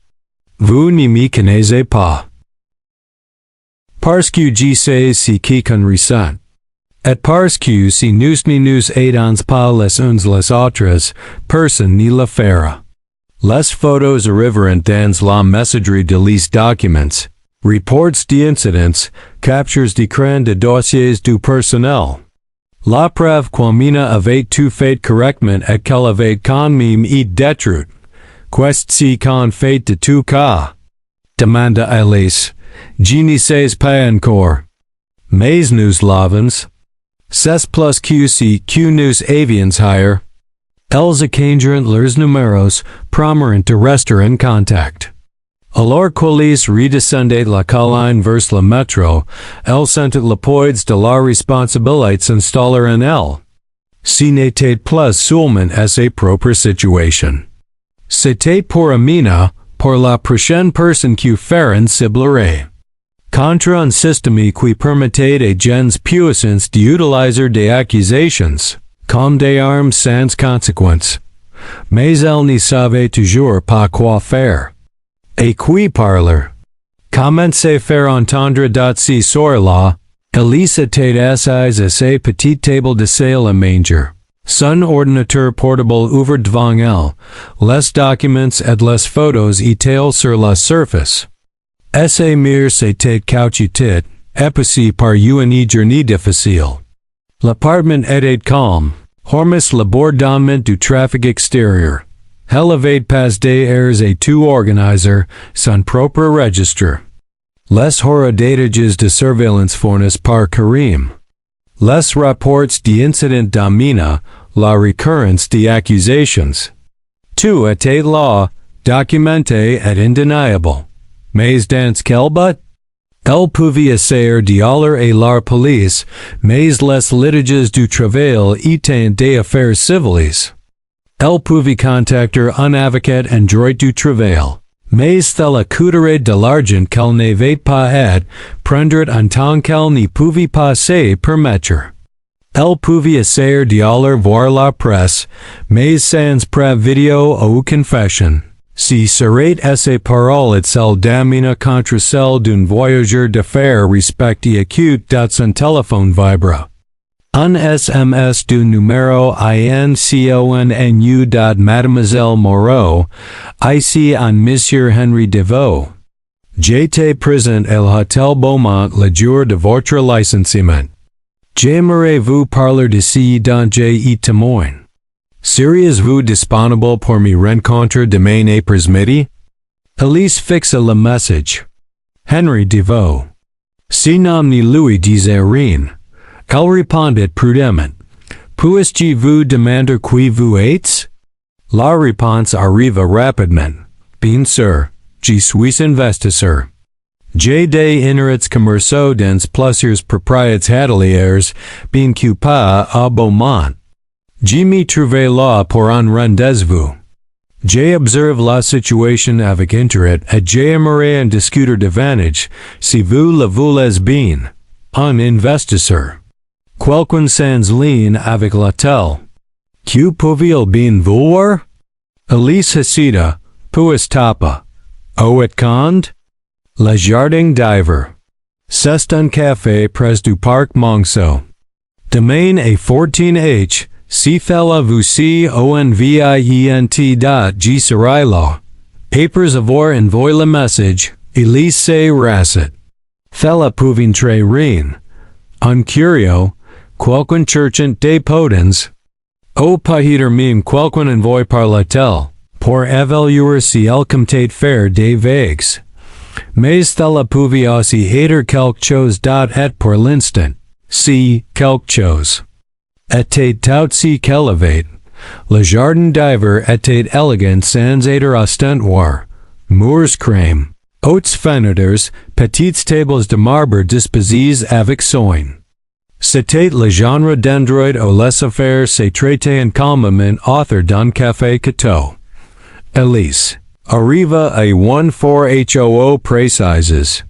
Vous ne me connaissez pas. Parce que je sais ce qu'on ressent. Et parce que si nous ne nous aidons pas les uns les autres, personne ne le fera. Les photos arriveront dans la messagerie de les documents, reports d'incidents, captures d'écran de dossiers du personnel. La preuve qu'Amina avait tout fait correctement et qu'elle avait quand même été détruite. Qu'est-ce qu'on fait de tout cas? Demanda Alice. Je ne sais pas encore. Mais nous l'avons. C'est plus que si que nous avions hier. Elles échangèrent leurs numéros, promirent de rester en contact. Alors qu'Alice redescendait la colline vers le métro, elle sentit le poids de la responsabilité s'installer en elle. Ce n'était plus seulement à sa propre situation. C'était pour Amina, pour la prochaine personne qui ferait ciblerait. Contre un système qui permettait aux gens puissants d'utiliser des accusations, comme des armes sans conséquence. Mais elle ne savait toujours pas quoi faire. Et qui parler? Comment se faire entendre ce soir-là? Elise était assise à sa petite table de salle à manger. Son ordinateur portable ouvert devant elle. Les documents et les photos étaient sur la surface. Sa mère s'était couchée, épuisée par une journée difficile. L'appartement était calme, hormis l'abordement du trafic extérieur. Elle avait pas d'airs et tout organiser, son propre registre. Les hors-datages de surveillance fournis par Karim. Les rapports d'incident d'Amina, la recurrence des accusations. Tout était là, documenté et indéniable. Mais dans quel but? Elle pouvait essayer d'aller à la police, mais les litiges du travail étaient des affaires civiles. Elle pouvait contacter un avocat en droit du travail, mais cela coûterait de l'argent qu'elle n'avait pas et prendre un temps qu'elle ne pouvait pas se permettre. Elle pouvait essayer d'aller voir la presse, mais sans preuve vidéo ou confession. Si serait ses paroles et celles d'Amina contre celles d'un voyageur d'affaires respecté acute dans son téléphone vibra. Un SMS du numéro INCONNU Mademoiselle Moreau, ici un Monsieur Henry Deveau. J'étais présent à l'Hôtel Beaumont le jour de votre licenciement. J'aimerais vous parler d'ici dont j'ai été témoin. Seriez-vous disponible pour me rencontrer demain après-midi? Elise fixa le message. Henry Deveau. Si nom ne lui disait rien. Elle répondait prudemment. Puis-je vous demander qui vous êtes? La réponse arriva rapidement. Bien sûr, je suis investisseur. J'ai des intérêts commerciaux dans plusieurs propriétés hôtelières, bien que pas à Beaumont. Je me trouvais là pour un rendez-vous. J'ai observé la situation avec intérêt et j'aimerais en discuter davantage, si vous le voulez bien. Un investisseur. Quelqu'un sans lien avec l'hôtel. Que pouvait-il bien vouloir? Elise Hasida, puis tapa. Oet cond? Le jardin d'hiver. C'est un café près du parc Monceau. Domaine A14H, si fella vous si onvient dot g serilo. Papers avoir envoy le message, Elise Rasset. Fella pouvin tre rien. Un curio, quelqu'un cherchant des potens. O pahiter meme quelqu'un envoy par la tel, pour évaluer si elle comptait faire des vagues. Mais stella pouvait aussi être quelque chose et pour l'instant, si quelque chose était tout si qu'élevate. Le jardin d'hiver était élégant sans être ostentoire. Murs crème, hautes fenêtres, petites tables de marbre disposées avec soin. C'était le genre d'endroit où laisser-faire se traitait en calmement author d'un café cateau. Elise arriva à 1400 précises.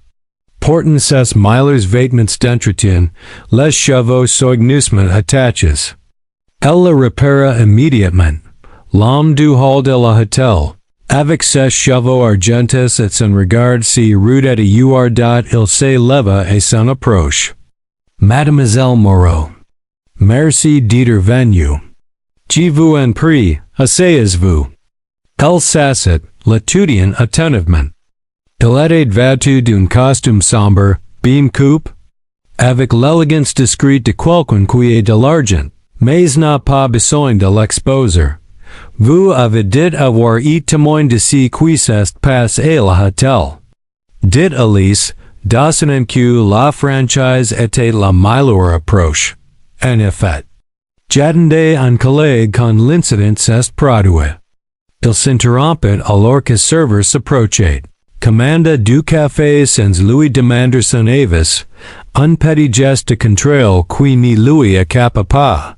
Portant ses milers vêtements d'entretien, les chevaux soigneusement attaches. Elle le repara immédiatement. L'homme du hall de la hôtel, avec ses chevaux argentés et son regard si rude et il se leva et s'en approche. Mademoiselle Moreau. Merci d'être venue. Je vous en prie, asseyez-vous. Elle s'assit, l'étudiant attentivement. Il était vêtu d'un costume sombre, bien coupe, avec l'élégance discrète de quelqu'un qui est de l'argent, mais n'a pas besoin de l'exposer. Vous avez dit avoir été témoin de ce qui s'est passé à l'hôtel. Dit Elise, d'assonant que la franchise était la meilleure approche. En effet, j'attendais un collègue quand l'incident s'est produit. Il s'interrompit alors que serveur s'approchait. Commanda du café sans lui demander son avis, un petit geste de contrôle qui ne lui échappa pas.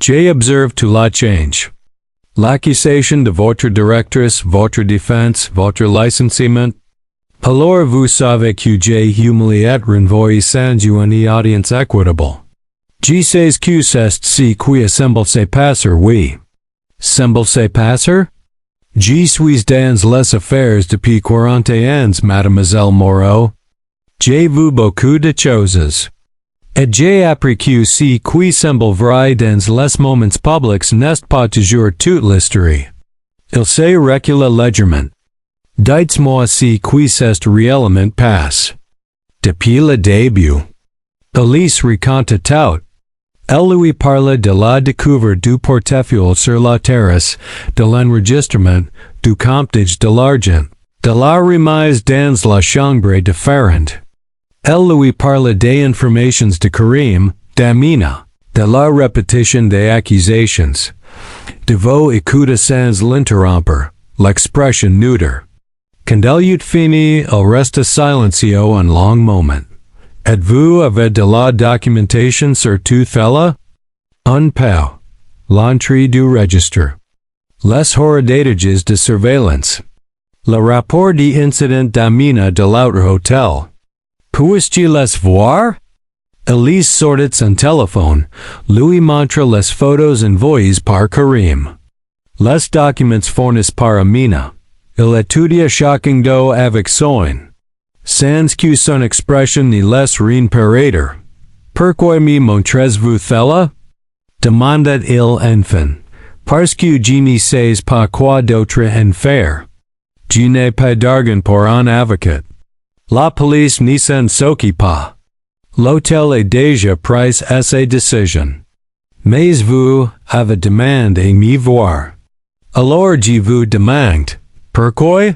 J'ai observé tout la change. L'accusation de votre directrice, votre défense, votre licenciement. Alors vous savez que j'ai humilié renvoyé sans une audience équitable. Je sais que c'est ce qui semble se passer, oui. Semble se passer? Je suis dans les affaires depuis 40 ans, Mademoiselle Moreau. J'ai vu beaucoup de choses. Et j'ai appris que ce qui semble vrai dans les moments publics n'est pas toujours toute l'histoire. Il se recule légèrement. Dites-moi ce qui s'est réellement passé. Depuis le début. Elise raconta tout. Elle lui parla de la découvre du portefeuille sur la terrasse, de l'enregistrement, du comptage de l'argent, de la remise dans la chambre de Feraient. Elle lui parla des informations de Karim, d'Amina, de la répétition des accusations. De vos écoutes sans l'interrompre, l'expression neutre. Quand elle eut fini, elle resta silencieux un long moment. Êtes-vous avec de la documentation sur tout cela? Un peu. L'entrée du registre. Les hors-d'étages de surveillance. Le rapport d'incident d'Amina de l'autre hôtel. Puis-je les voir? Elise sortit son téléphone, lui montra les photos envoyées par Karim. Les documents fournis par Amina. Il étudia chacun d'eux avec soin. Sans que son expression ne laisse rien paraître. Pourquoi me montrez-vous cela? Demanda-t-il enfin. Parce que je ne sais pas quoi d'autre en faire. Je n'ai pas d'argent pour un avocat. La police ne s'en s'occupe pas. L'hôtel est déjà pris à ses décisions. Mais vous avez demandé à me voir. Alors je vous demande, pourquoi?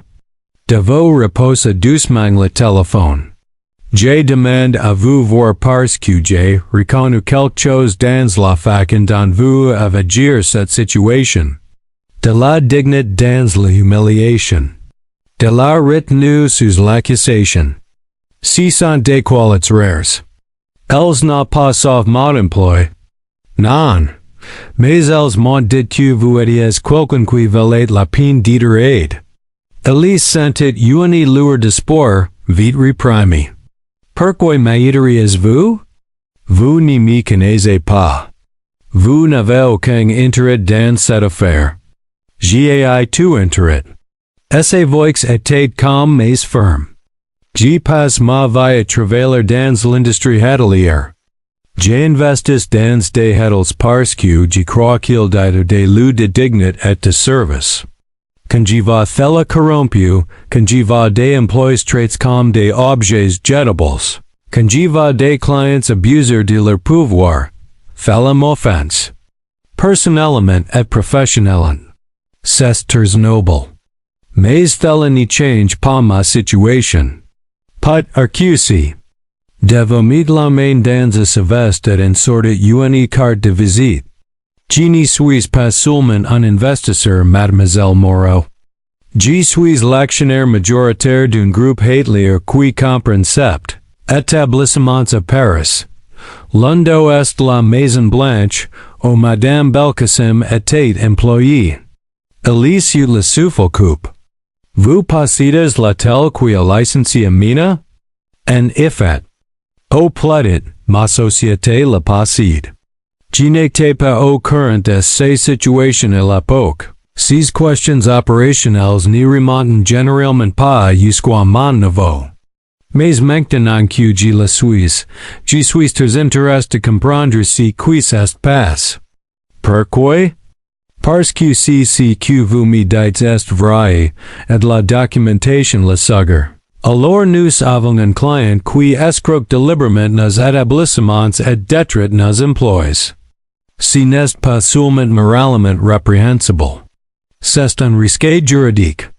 De vous reposer doucement le téléphone. Je demande à vous voir parce que j'ai reconnu quelque chose dans la façon dont vous avez agir cette situation. De la dignité dans la humiliation. De la retenue sous l'accusation. Ce sont des qualités rares. Elles n'ont pas sauvé mon emploi. Non. Mais elles m'ont dit que vous étiez quelqu'un qui valait la peine d'être aidé. Elise sentit une lueur d'espoir, vite reprimée. Pourquoi m'aideriez-vous? Vous ne me connaissez pas. Vous n'avez aucun intérêt dans cette affaire. Gai tu interit. Esse voix etate com mais firm. G pas ma via travailer dans l'industrie hôtelière. J investis dans des hôtels parce que j'y crois qu'il d'être des lieux de dignité et de service. Quand j'y va thella corrompu, quand j'y va des emplois traits comme des objets jetables, quand j'y va des clients abusers de leur pouvoir, fella m'offense. Personnellement et professionnellement. C'est très noble. Mais thella n'y change pas ma situation. Pas RQC. Devo mettre la main dans sa veste et en sorte une carte de visite. Je ne suis pas seulement un investisseur, mademoiselle Moreau. Je suis l'actionnaire majoritaire d'un groupe hôtelier qui comprend sept établissements à Paris. L'un est la Maison Blanche, où Madame Belkacem était employée. Elise le souffle coupe. Vous possédez l'hôtel qui est licencié Mina? En effet. Au platit, ma société le possède. Je n'étais pas au courant de ces situations à l'époque. Ces questions opérationnelles ne remontent généralement pas jusqu'à mon niveau. Mais maintenant que je le suis très intéressé de comprendre ce qui se passe. Pourquoi? Parce que ce que vous me dites est vrai, et la documentation le suggère. Alors nous avons un client qui escroque délibérément nos établissements et détruit nos emplois. Ce n'est pas seulement moralement répréhensible. C'est un risque juridique.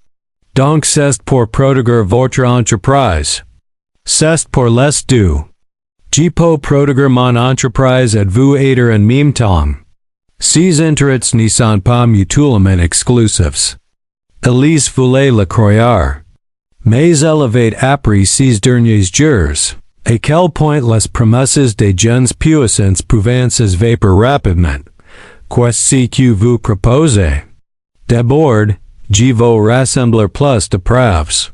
Donc c'est pour protéger votre entreprise. C'est pour les deux. Je peux protéger mon entreprise et vous aider en même temps. Ces intérêts ne sont pas mutuellement exclusifs. Elise voulait le croire. Mais elle avait appris ces derniers jours, à quel point les promesses des jeunes puissants pouvaient s'évaporer rapidement. Qu'est-ce que vous proposez? D'abord, je veux rassembler plus de preuves.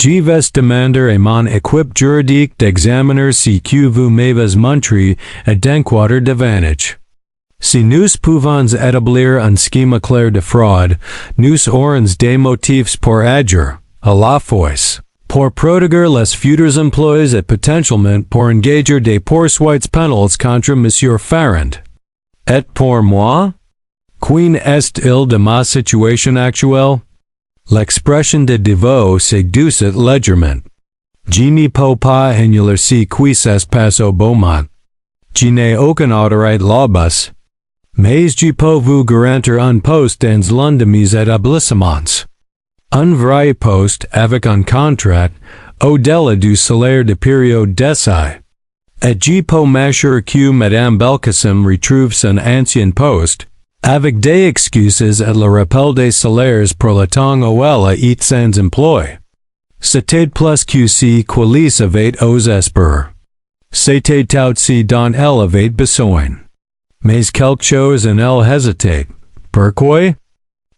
Je vais demander à mon équipe juridique d'examiner ce que vous m'avez montré et d'enquêter davantage. Si nous pouvons établir un schéma clair de fraude, nous aurons des motifs pour agir. À la fois, pour protéger les futurs emplois et potentiellement pour engager des poursuites pénales contre M. Ferrand. Et pour moi? Qu'en est-il de ma situation actuelle? L'expression de dévot séduit légèrement. Je ne peux pas annuler ce qui se passe au Beaumont. Je n'ai aucun autorité là-bas. Mais je peux vous garantir un poste dans l'un de mes établissements. Un vrai poste avec un contrat au-delà du salaire de période d'essai. Et je peux m'assurer que Madame Belkacem retrouve son ancien poste, avec des excuses et le rappel des salaires pour le temps où elle est sans emploi. C'était plus que ce qu'Elise avait aux espoirs. C'était aussi dont elle avait besoin. Mais quelque chose en elle hésitait. Pourquoi?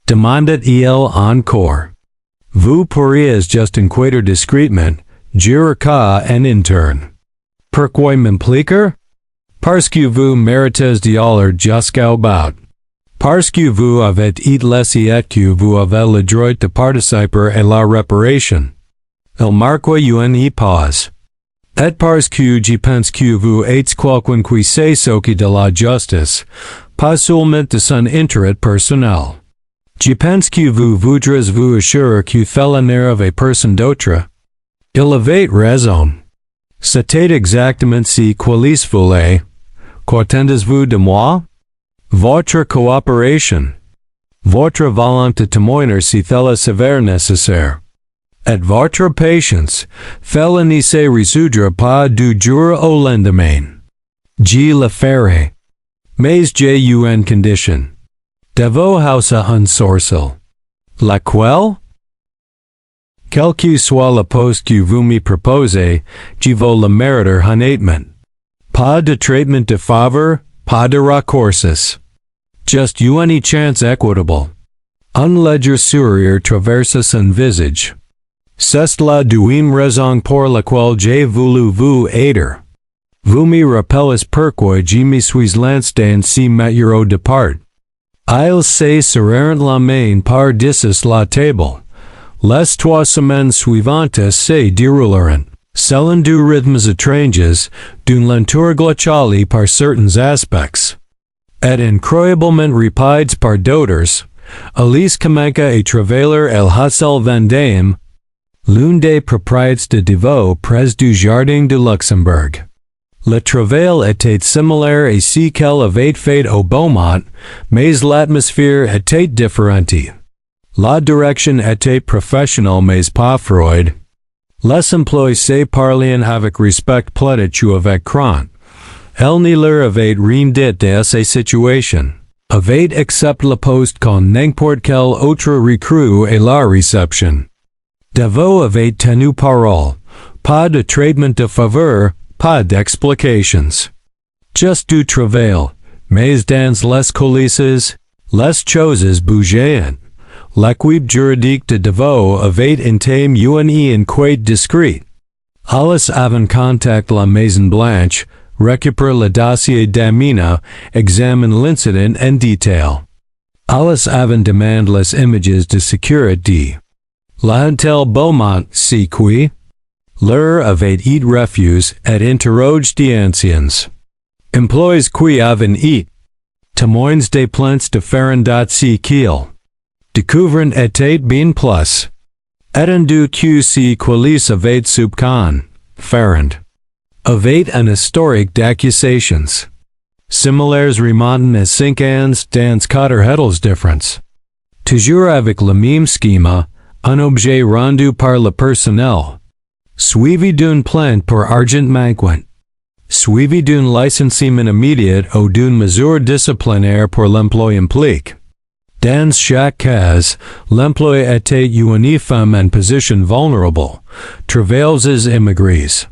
Demandait-il encore. Vous pourriez juste inquiéter discrètement, dire qu'à en interne. Pourquoi m'impliquer? Parce que vous méritez d'aller jusqu'au bout. Parce que vous avez été laissé et que vous avez le droit de participer à la réparation. Il marque une pause. Et parce que je pense que vous êtes quelqu'un qui sait s'occuper de la justice, pas seulement de son intérêt personnel. Je pense que vous voudrez vous assurer que cela n'arrive à personne d'autre. Il avait raison. C'était exactement ce qu'Elise voulait. Qu'attendez-vous de moi? Votre coopération. Votre volonté de témoigner si cela s'avère nécessaire. Et votre patience. Cela ne se résoudra pas du jour au lendemain. Je le ferai. Mais j'ai une condition. Devo hausa un sourcil. Laquelle? Quel que soit le poste que vous me proposez, je veux le mériter honnêtement. Pas de traitement de faveur, pas de raccourcis. Just une chance équitable. Un léger sourire traverse son visage. C'est là d'une raison pour laquelle j'ai voulu vous aider. Vous me rappelez pourquoi je me suis lancé dans ce métier au départ. Ils se serèrent la main par dessus la table. Les 3 semaines suivantes se déroulèrent, selon deux rythmes étranges, d'une lenteur glaciale par certains aspects, et incroyablement rapides par d'autres. Alice commença à travailler el hustle Vendôme, l'une des propriétés de Deveau près du jardin de Luxembourg. Le travail était similaire à ce qu'elle avait fait au Beaumont, mais l'atmosphère était différente. La direction était professionnelle mais pas froide. Les employés se parlaient avec respect plutôt avec crainte. Elle ne leur avait rien dit de ces situations, avait accepté le poste quand n'importe quel autre recrue à la réception. Deveau avait tenu parole. Pas de traitement de faveur, pas d'explications. Just du travail, mais dans les coulisses, les choses bougeaient. L'équipe juridique de Deveau avait été une inquiète discrète. Alice avant contact la Maison Blanche, récupère le dossier d'Amina, examine l'incident en détail. Alice avant demande les images de sécurité. L'hôtel Beaumont, c'est qui? Leur avait été refusé et interroge d'anciens. Employés qui avaient été témoins des plaintes de feraient qu'il. Découvrent était bien plus. Attendu que ce qualis avait subcon, feraient. Avait un historique d'accusations. Similaires remontant à 5 ans dans 4 heddles différents. Toujours avec le même schéma, un objet rendu par le personnel. Suivi d'une plainte pour argent manquant. Suivi d'un licenciement immédiat ou d'une mesure disciplinaire pour l'emploi impliqué. Dans chaque cas, l'employé était une femme en position vulnérable, travailleurs immigrés.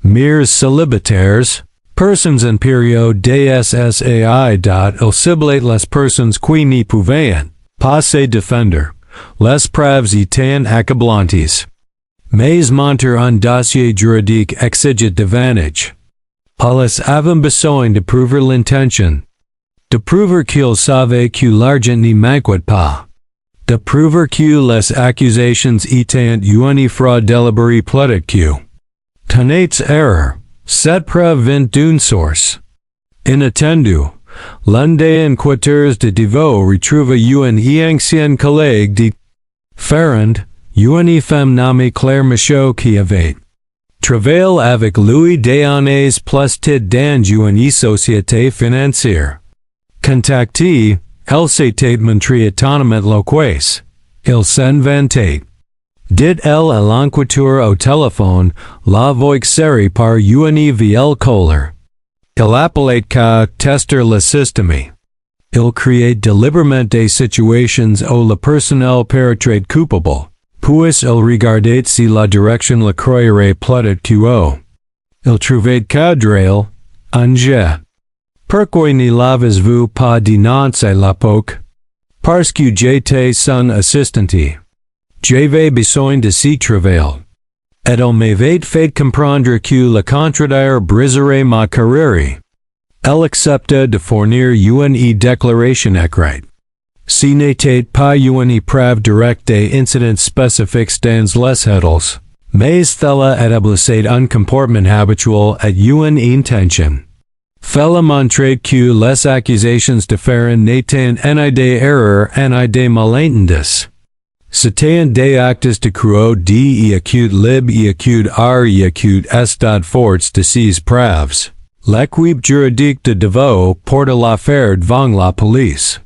Mères célibataires, personnes en période d'SSAI. Il ciblait les personnes qui ne pouvaient pas se défendre. Les preuves étaient accablantes. Mais monter un dossier juridique exige davantage. Alice avait besoin de prouver l'intention. De prouver qu'il savait que l'argent ne manquait pas. De prouver que les accusations étaient une fraude délibérée plutôt que tenace erreur. Cette preuve vint d'une source inattendue. L'un des enquêteurs de Deveau retrouva une ancienne collègue de feraient, une femme nommée Claire Michaud qui avait travaillé avec lui des années plus tôt dans une société financière. Contactée, elle s'était montrée étonnamment loquace. Il s'en vantait. Dit-elle à l'enquêteur au téléphone, la voix serrée par une vieille colère. Il appelait qu'à tester le système. Il créait délibérément des situations où le personnel paraîtrait coupable. Puis il regardait si la direction le croirait plutôt que il trouvait qu'adrel, un jet. Pourquoi ne l'avez-vous pas dénoncé à l'époque? Parce que j'étais son assistante. J'avais besoin de ce travail. Et il m'avait fait comprendre que le contraire briserait ma carrière. Elle accepta de fournir une déclaration écrite. Ce n'était pas une preuve directe des incidents spécifiques dans les heddles, mais cela établissait un comportement habituel et une intention. Fela montrait que les accusations de feraient n'étaient ni des erreurs ni des malentendances. C'étaient des actes de cruauté et acute lib et acute r et acute estat forts de ces preuves. L'équipe juridique de Deveau porta l'affaire devant la police.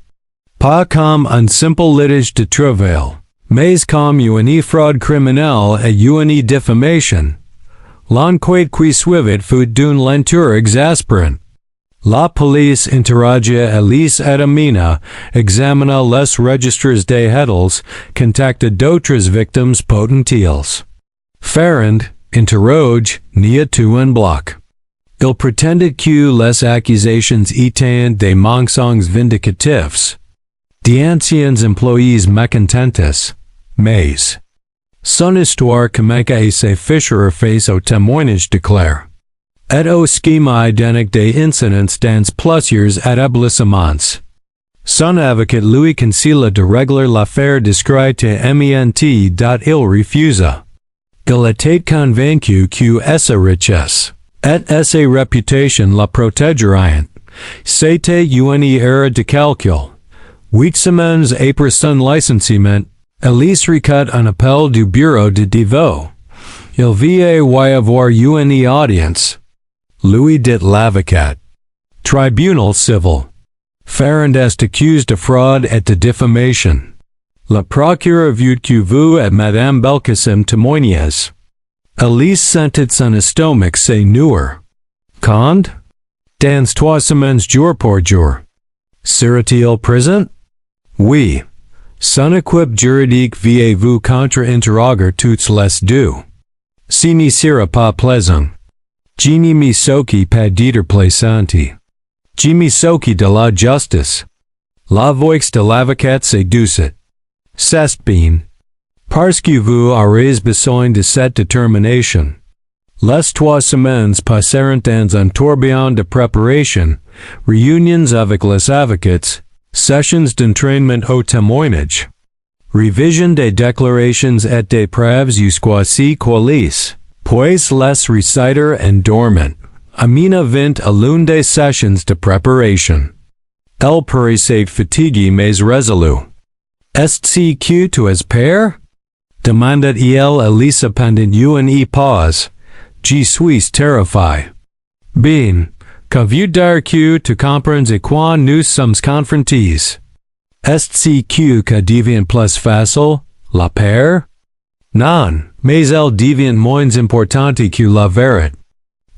Pas comme un simple litige de travail, mais comme une fraude criminelle et une diffamation. L'enquête qui suivit fut d'une lenteur exaspérante. La police interrogea Alice et Amina, examina les registres des heddles, contacta d'autres victimes potentielles. Feraient, interroge, nia tout en bloc. Il pretendait que les accusations étaient des mensonges vindicatifs. D'anciens employés mécontents, mais son histoire commença à se ficher face au témoignage de Claire. Et au schéma identique des incidents dans plusieurs établissements. Son avocat Louis Cancela de régler l'affaire discrète ment. Il refusa. Il était convaincu que sa richesse et sa réputation la protégeraient. C'était une erreur de calcul. 8 semaines après son licenciement, Elise reçut un appel du bureau de Deveau. Il vient y avoir une audience. Louis dit l'avocat. Tribunal civil. Feraient est accusé de fraude et de diffamation. Le procureur veut que vous et Madame Belkacem témoigniez. Elise sentit son estomac se nouer. Quand? Dans 3 semaines jour pour jour. Sera-t-il présent? Oui. Son équipe juridique vient vous contre-interroger toutes les 2. Ce ne sera pas plaisant. Jimmy Misoki pas d'être plaisanti. Jimmy Soki de la justice. La voix de l'avocat c'est douce. C'est bien. Parce que vous aurez besoin de cette détermination. Les 3 semaines passeront dans un tourbillon de préparation, réunions avec les avocats, sessions d'entraînement au témoignage, révision des déclarations et des preuves jusqu'à ce qu'Alice, puis les reciter en dormant. Amina vint à l'une des sessions de préparation. Elle paraissait fatiguée mais résolue. Est-ce que tu es père? Demandait-il à Lisa pendant une pause. Je suis terrifié. Bien, que veut dire que tu comprends à quoi nous sommes confrontés? Est-ce que devient plus facile, la peur? Non, mais elle devient moins importante que la vérité.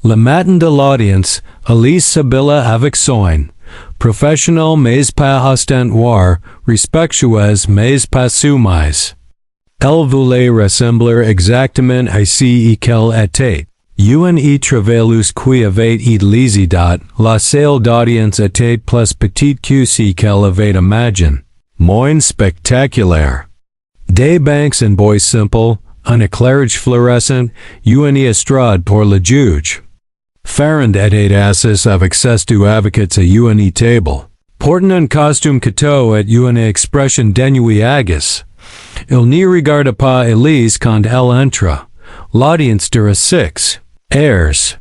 Le matin de l'audience, Alice s'habilla avec soin, professionnel mais pas ostentoire, respectueuse mais pas soumise. Elle voulait ressembler exactement à ce qu'elle était. Une travailleuse qui avait l'idée, la salle d'audience était plus petite que ce qu'elle avait imaginé, moins spectaculaire. Des bancs en bois simple, un éclairage fluorescent, une estrade pour le juge. Feraient était assis avec ses 2 avocats à une table, portant un costume cateau et une expression dénuée agace. Il ne regarda pas Elise quand elle entra. L'audience dura 6 heures.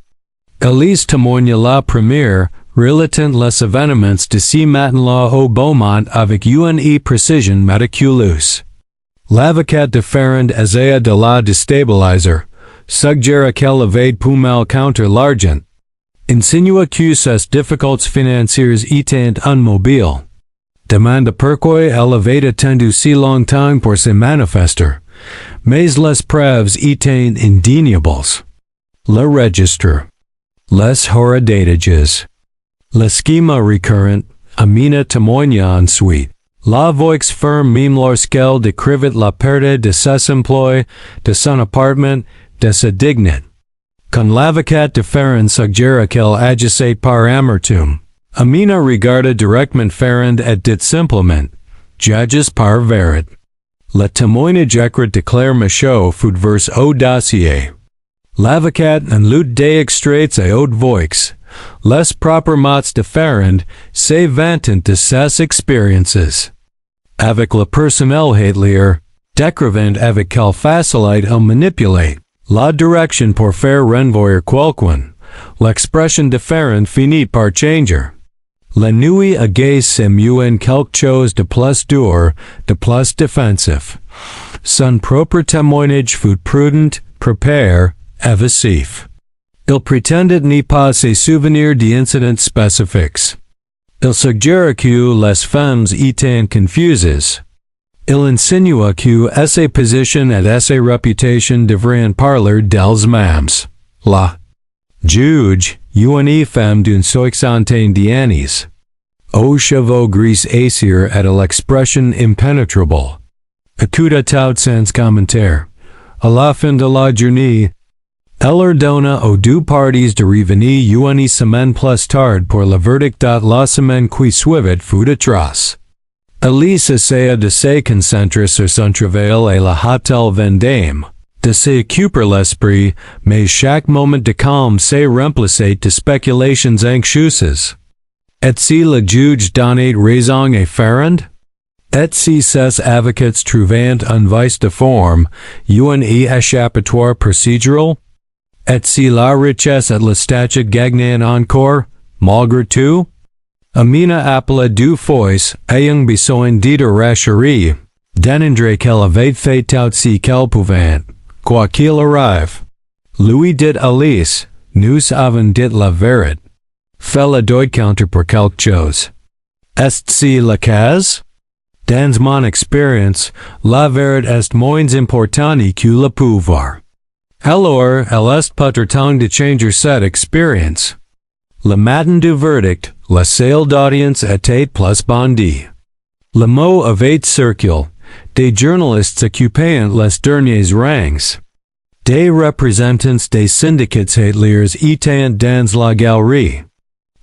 Elise témoigna la première, relatant les événements de ce matin-là au Beaumont avec une précision méticuleuse. L'avocat de Feraient essaya de la déstabiliser. Suggéra qu'elle avait pu mal contre l'argent. Insinua que ses difficultés financières étaient immobiles. Demanda pourquoi elle avait attendu si longtemps pour se manifester. Mais les preuves étaient indéniables. Le registre. Les horadatages. Le schéma récurrent. Amina témoigna ensuite. La voix ferme même lorsqu'elle décrivit la perte de ses emplois, de son appartement, de sa dignité. Quand l'avocat de Feraient suggéra qu'elle agissait par amertume, Amina regarda directement Feraient et dit simplement, j'agis par vérité. Le témoignage écrit déclare Michaud fut vers au dossier. L'avocat en lut des extraits à haute voix. Les propres mots de Feraient se vantant de ses expériences. Avec le personnel lire, décrivant avec quelle facilité il manipulait la direction pour faire renvoyer quelqu'un. L'expression de Feraient finit par changer. La nuit agace c'est mieux en quelque chose de plus dur, de plus défensif. Son propre témoignage fut prudent, préparé, évasif. Il prétendait ne pas se souvenir d'incidents spécifiques. Il suggéra que les femmes étaient confuses. Il insinua que sa position et sa réputation devraient parler d'elles-mêmes. La juge, une femme d'une soixantaine d'années, aux cheveux gris acier et à l'expression impénétrable, écouta tout sans commentaire. À la fin de la journée, elle ordonna aux 2 parties de revenir une semaine plus tard pour le verdict. La semaine qui suivit fut atroce. Elise essaya de se concentrer sur son travail et la hôtel Vendôme, de s'occuper l'esprit, mais chaque moment de calme se remplissait de spéculations anxieuses. Et si le juge donnait raison à feraient? Et si ces avocats trouvant un vice de forme, un échappatoire procédural? Et si la richesse et le statut gagnaient encore, malgré tout? Amina appela deux fois, ayant besoin de racherie, denendre qu'elle avait fait tout ce qu'elle pouvait, quoi qu'il arrive. Lui dit Alice, nous avons dit la vérité. Fais le doigt-counter pour quelque chose. Est-ce le cas? Dans mon expérience, la vérité est moins importante que le pouvoir. Alors, elle est peut-être temps de changer cette expérience. Le matin du verdict, la salle d'audience était plus bondée. Le mot avait circulé, des journalistes occupant les derniers rangs. Des représentants des syndicats hôteliers étaient dans la galerie.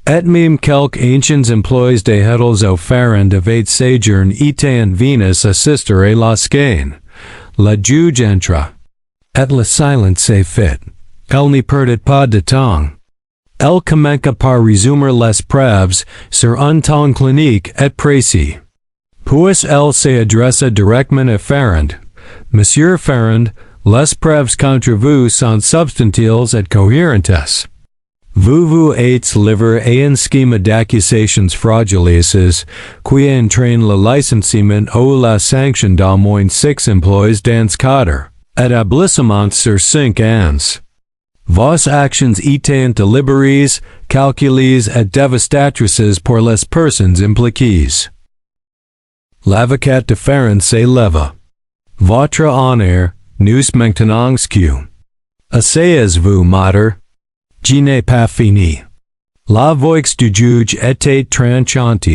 Et même quelques anciens employés des hôtels au feraient avaient séjourné étaient venus assister à la scène. Le juge entra. Et le silence s'est fait. Elle n'y perdait pas de temps. Elle commença par résumer les preuves sur un ton clinique et précis. Puis elle s'adressa directement à Feraient. Monsieur Feraient, les preuves contre vous sont substantielles et cohérentes. Vous êtes livré à un schème d'accusations frauduleuses qui entraîne le licenciement ou la sanction d'au moins 6 employés dans cadre, établissement sur 5 ans. Vos actions étaient délibérées, calculées et dévastatrices pour les personnes impliquées. L'avocat de Feraient se leva. Votre honneur, nous maintenons que. Asseyez-vous, maître. Je n'ai pas fini. La voix du juge était tranchante.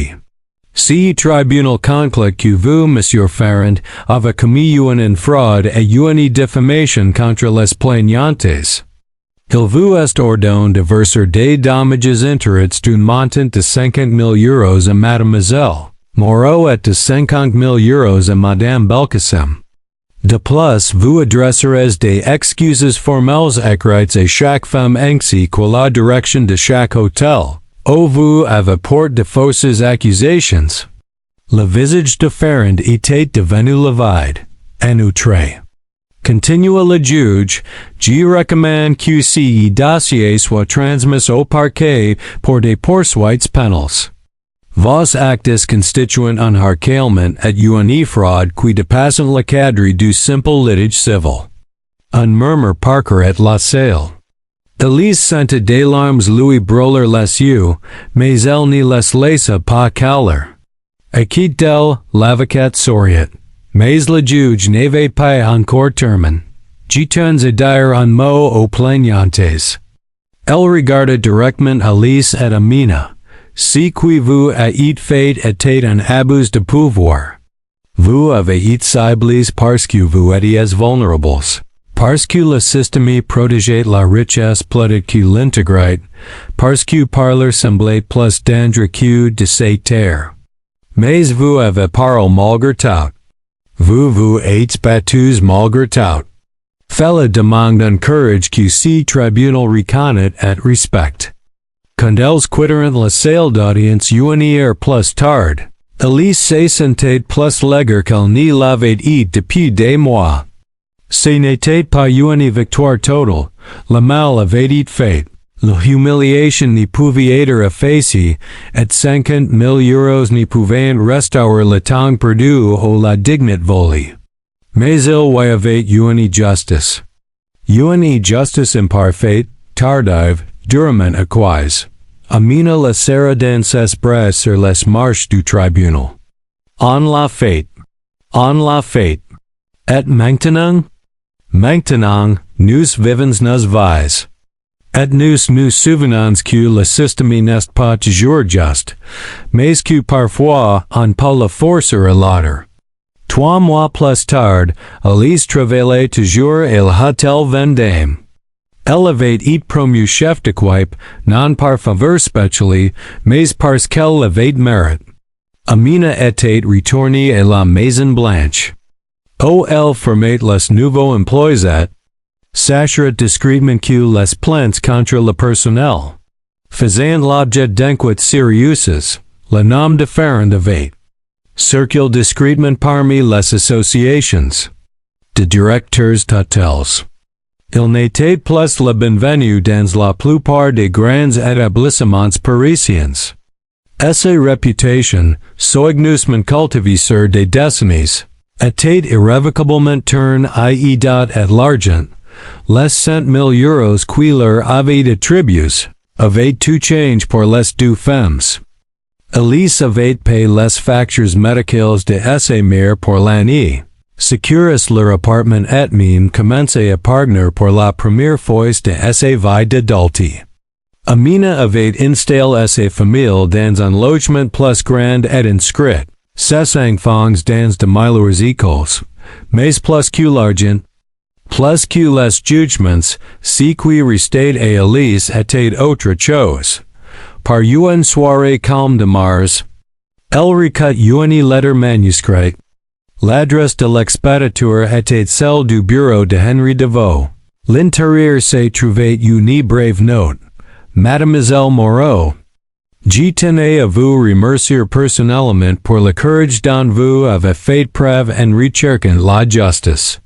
Si tribunal conclut que vous, monsieur Feraient, avez commis une fraude et une diffamation contre les plaignantes. Il vous est ordonné de verser des dommages intérêts d'un montant de 50 000 euros à mademoiselle Moreau et de 50 000 euros à madame Belkacem. De plus, vous adresserez des excuses formelles écrites à chaque femme ainsi qu'à la direction de chaque hôtel, où vous avez porté de fausses accusations. Le visage de Feraient était devenu livide, en outré. Continua le juge, je recommande que ce dossier soit transmis au parquet pour des poursuites pénales. Vos actes constituent un harcèlement et une fraude qui dépassent le cadre du simple litige civil. Un murmure parcourait la salle. Elise sentait des larmes lui brûler les yeux, mais elle ne les laissa pas caler. À quitte d'elle, l'avocat souriait. Mais le juge n'avait pas encore terminé. Je tiens à dire un mot aux plaignantes. Elle regardait directement Alice et Amina. Ce que vous avez fait était un abus de pouvoir. Vous avez été ciblés parce que vous étiez vulnérables. Parce que le système protégeait la richesse plus que l'intégrait. Parce que parler semblait plus dangereux que de se taire. Mais vous avez parlé malgré tout. Vous êtes battus malgré tout. Fallait demander un courage que ce tribunal reconnaît et respecte. Quand elles quittèrent la salle d'audience une heure plus tard, Elise se sentait plus légère qu'elle ne l'avait été depuis des mois. Ce n'était pas une victoire totale, le mal avait été fait, l'humiliation ne pouvait être effacée, et 50 000 euros ne pouvaient restaurer le temps perdu ou la dignité volée. Mais il y avait une justice. Une justice imparfaite, tardive, durement acquise. Amina la serra dans ses bras sur les marches du tribunal. On l'a fait. On l'a fait. Et maintenant? Maintenant, nous vivons nos vies. Et nous souvenons que le système n'est pas toujours juste, mais que parfois on peut le forcer à l'autre. 3 mois plus tard, Alice travaillait toujours à l'hôtel Vendôme. Elle avait été promue chef d'équipe, non par faveur spéciale, mais parce qu'elle avait mérite. Amina était retournée à la Maison Blanche. Où elle formait les nouveaux employés, sachant discrètement que les plaintes contre le personnel. faisant l'objet d'enquêtes sérieuses, le nom différent avec. Circule discrètement parmi les associations de directeurs d'hôtels. Il n'était plus le bienvenu dans la plupart des grands établissements parisiens. Sa réputation, soigneusement cultivée sur des décennies, était irrévocablement turnée et l'argent, les 100 000 euros qui leur avaient attribués, avaient tout changé pour les deux femmes. Elise avait payé les factures médicales de sa mère pour l'année. Securis leur appartement et même commencé à partner pour la première fois de sa vie d'adulte. Amina avait installé sa famille dans un logement plus grand et inscrit, ses enfants dans de meilleures écoles, mais plus que l'argent, plus que les jugements, ce qui restait à Elise était autre chose. Par une soirée calme de mars, elle recut une lettre manuscrite. L'adresse de l'expéditeur était celle du bureau de Henri Deveau. L'intérieur se trouvait une brève note. Mademoiselle Moreau, je tenais à vous remercier personnellement pour le courage dont vous avez fait preuve en recherchant la justice.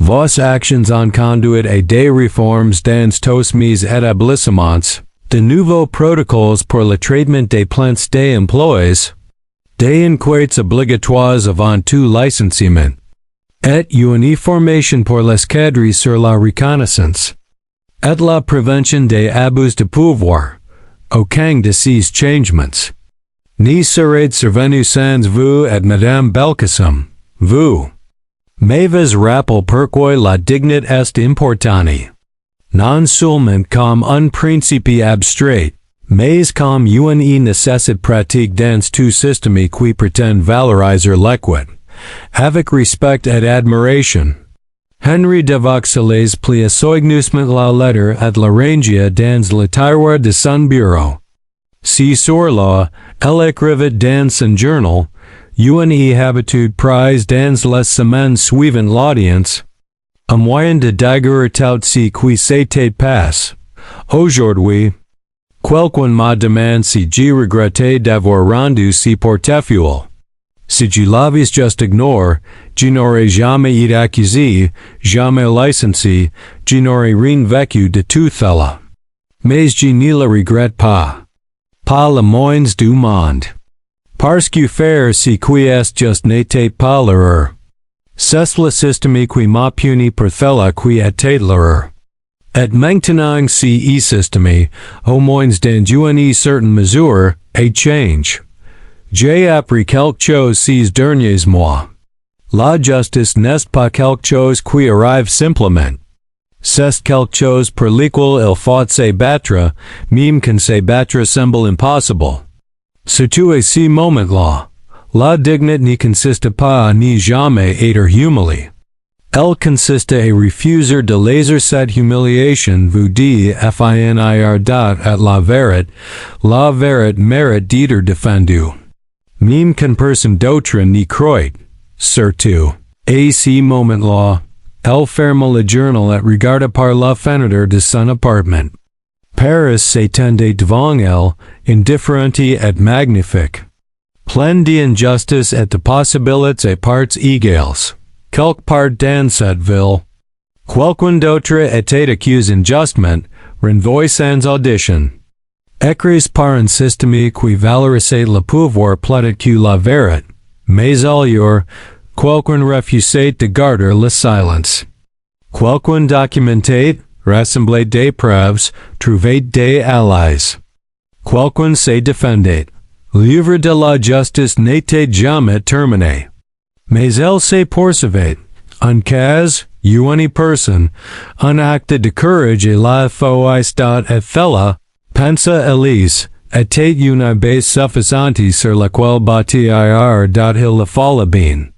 Vos actions ont conduit à des réformes dans tous mes établissements, de nouveaux protocoles pour le traitement des plaintes des employés, des enquêtes obligatoires avant tout licenciement, et une formation pour les cadres sur la reconnaissance, et la prévention des abus de pouvoir. Aucun de ces changements ne serait survenu sans vous et Madame Belkacem, vous m'avez rappelé pourquoi la dignité est importante. Non seulement comme un principe abstrait, mais comme une nécessité pratique dans tout système qui prétend valoriser l'équité, avec respect et admiration. Henri Deveau les plia soigneusement la lettre et la rangea dans le tiroir de son bureau. Si sur la, elle écrivit dans son journal, une habitude prise dans les semaines suivant l'audience, un moyen de déguer tout ce qui s'était passé. Aujourd'hui, quelqu'un m'a demandé si je regrettais d'avoir rendu ce portefeuille. Si je l'avais juste ignoré, je n'aurais jamais été accusé, jamais licencié, je n'aurais rien vécu de tout cela. Mais je ne le regrette pas. Pas le moins du monde. Parce que faire ce qui est juste n'était pas l'erreur. C'est le système qui m'a puni pour cela qui était l'erreur. Et maintenant ce système, au moins dans une certaine mesure, a change. J'ai appris quelque chose ces derniers mois. La justice n'est pas quelque chose qui arrive simplement. C'est quelque chose pour lequel il faut se battre, même quand se battre semble impossible. Surtout à ce moment-là, la dignité ne consiste pas à ne jamais être humilié. Elle consiste à refuser de laisser cette humiliation vous dire finir dot at la vérité mérite d'être défendue. Même quand personne d'autre n'y croit, surtout. À ce moment-là, elle ferme le journal et regarde par la fenêtre de son appartement. Paris s'étendait devant elle, indifférente et magnifique. Plein d'injustice et de possibilités à parts égales. Quelque part dans cette ville, quelqu'un d'autre était accusé injustement, renvoyé sans audition. Écrit par un système qui valorisait le pouvoir plus que la vérité, mais ailleurs, quelqu'un refusait de garder le silence. Quelqu'un documentait, rassemblait des preuves, trouvait des alliés. Quelqu'un se défendait. L'œuvre de la justice n'était jamais terminée. Mais elle se poursuivait. Un cas, une personne, un acte de courage et la foi et fella, pensa Elise, était une base suffisante sur laquelle bâtir il le fallait bien.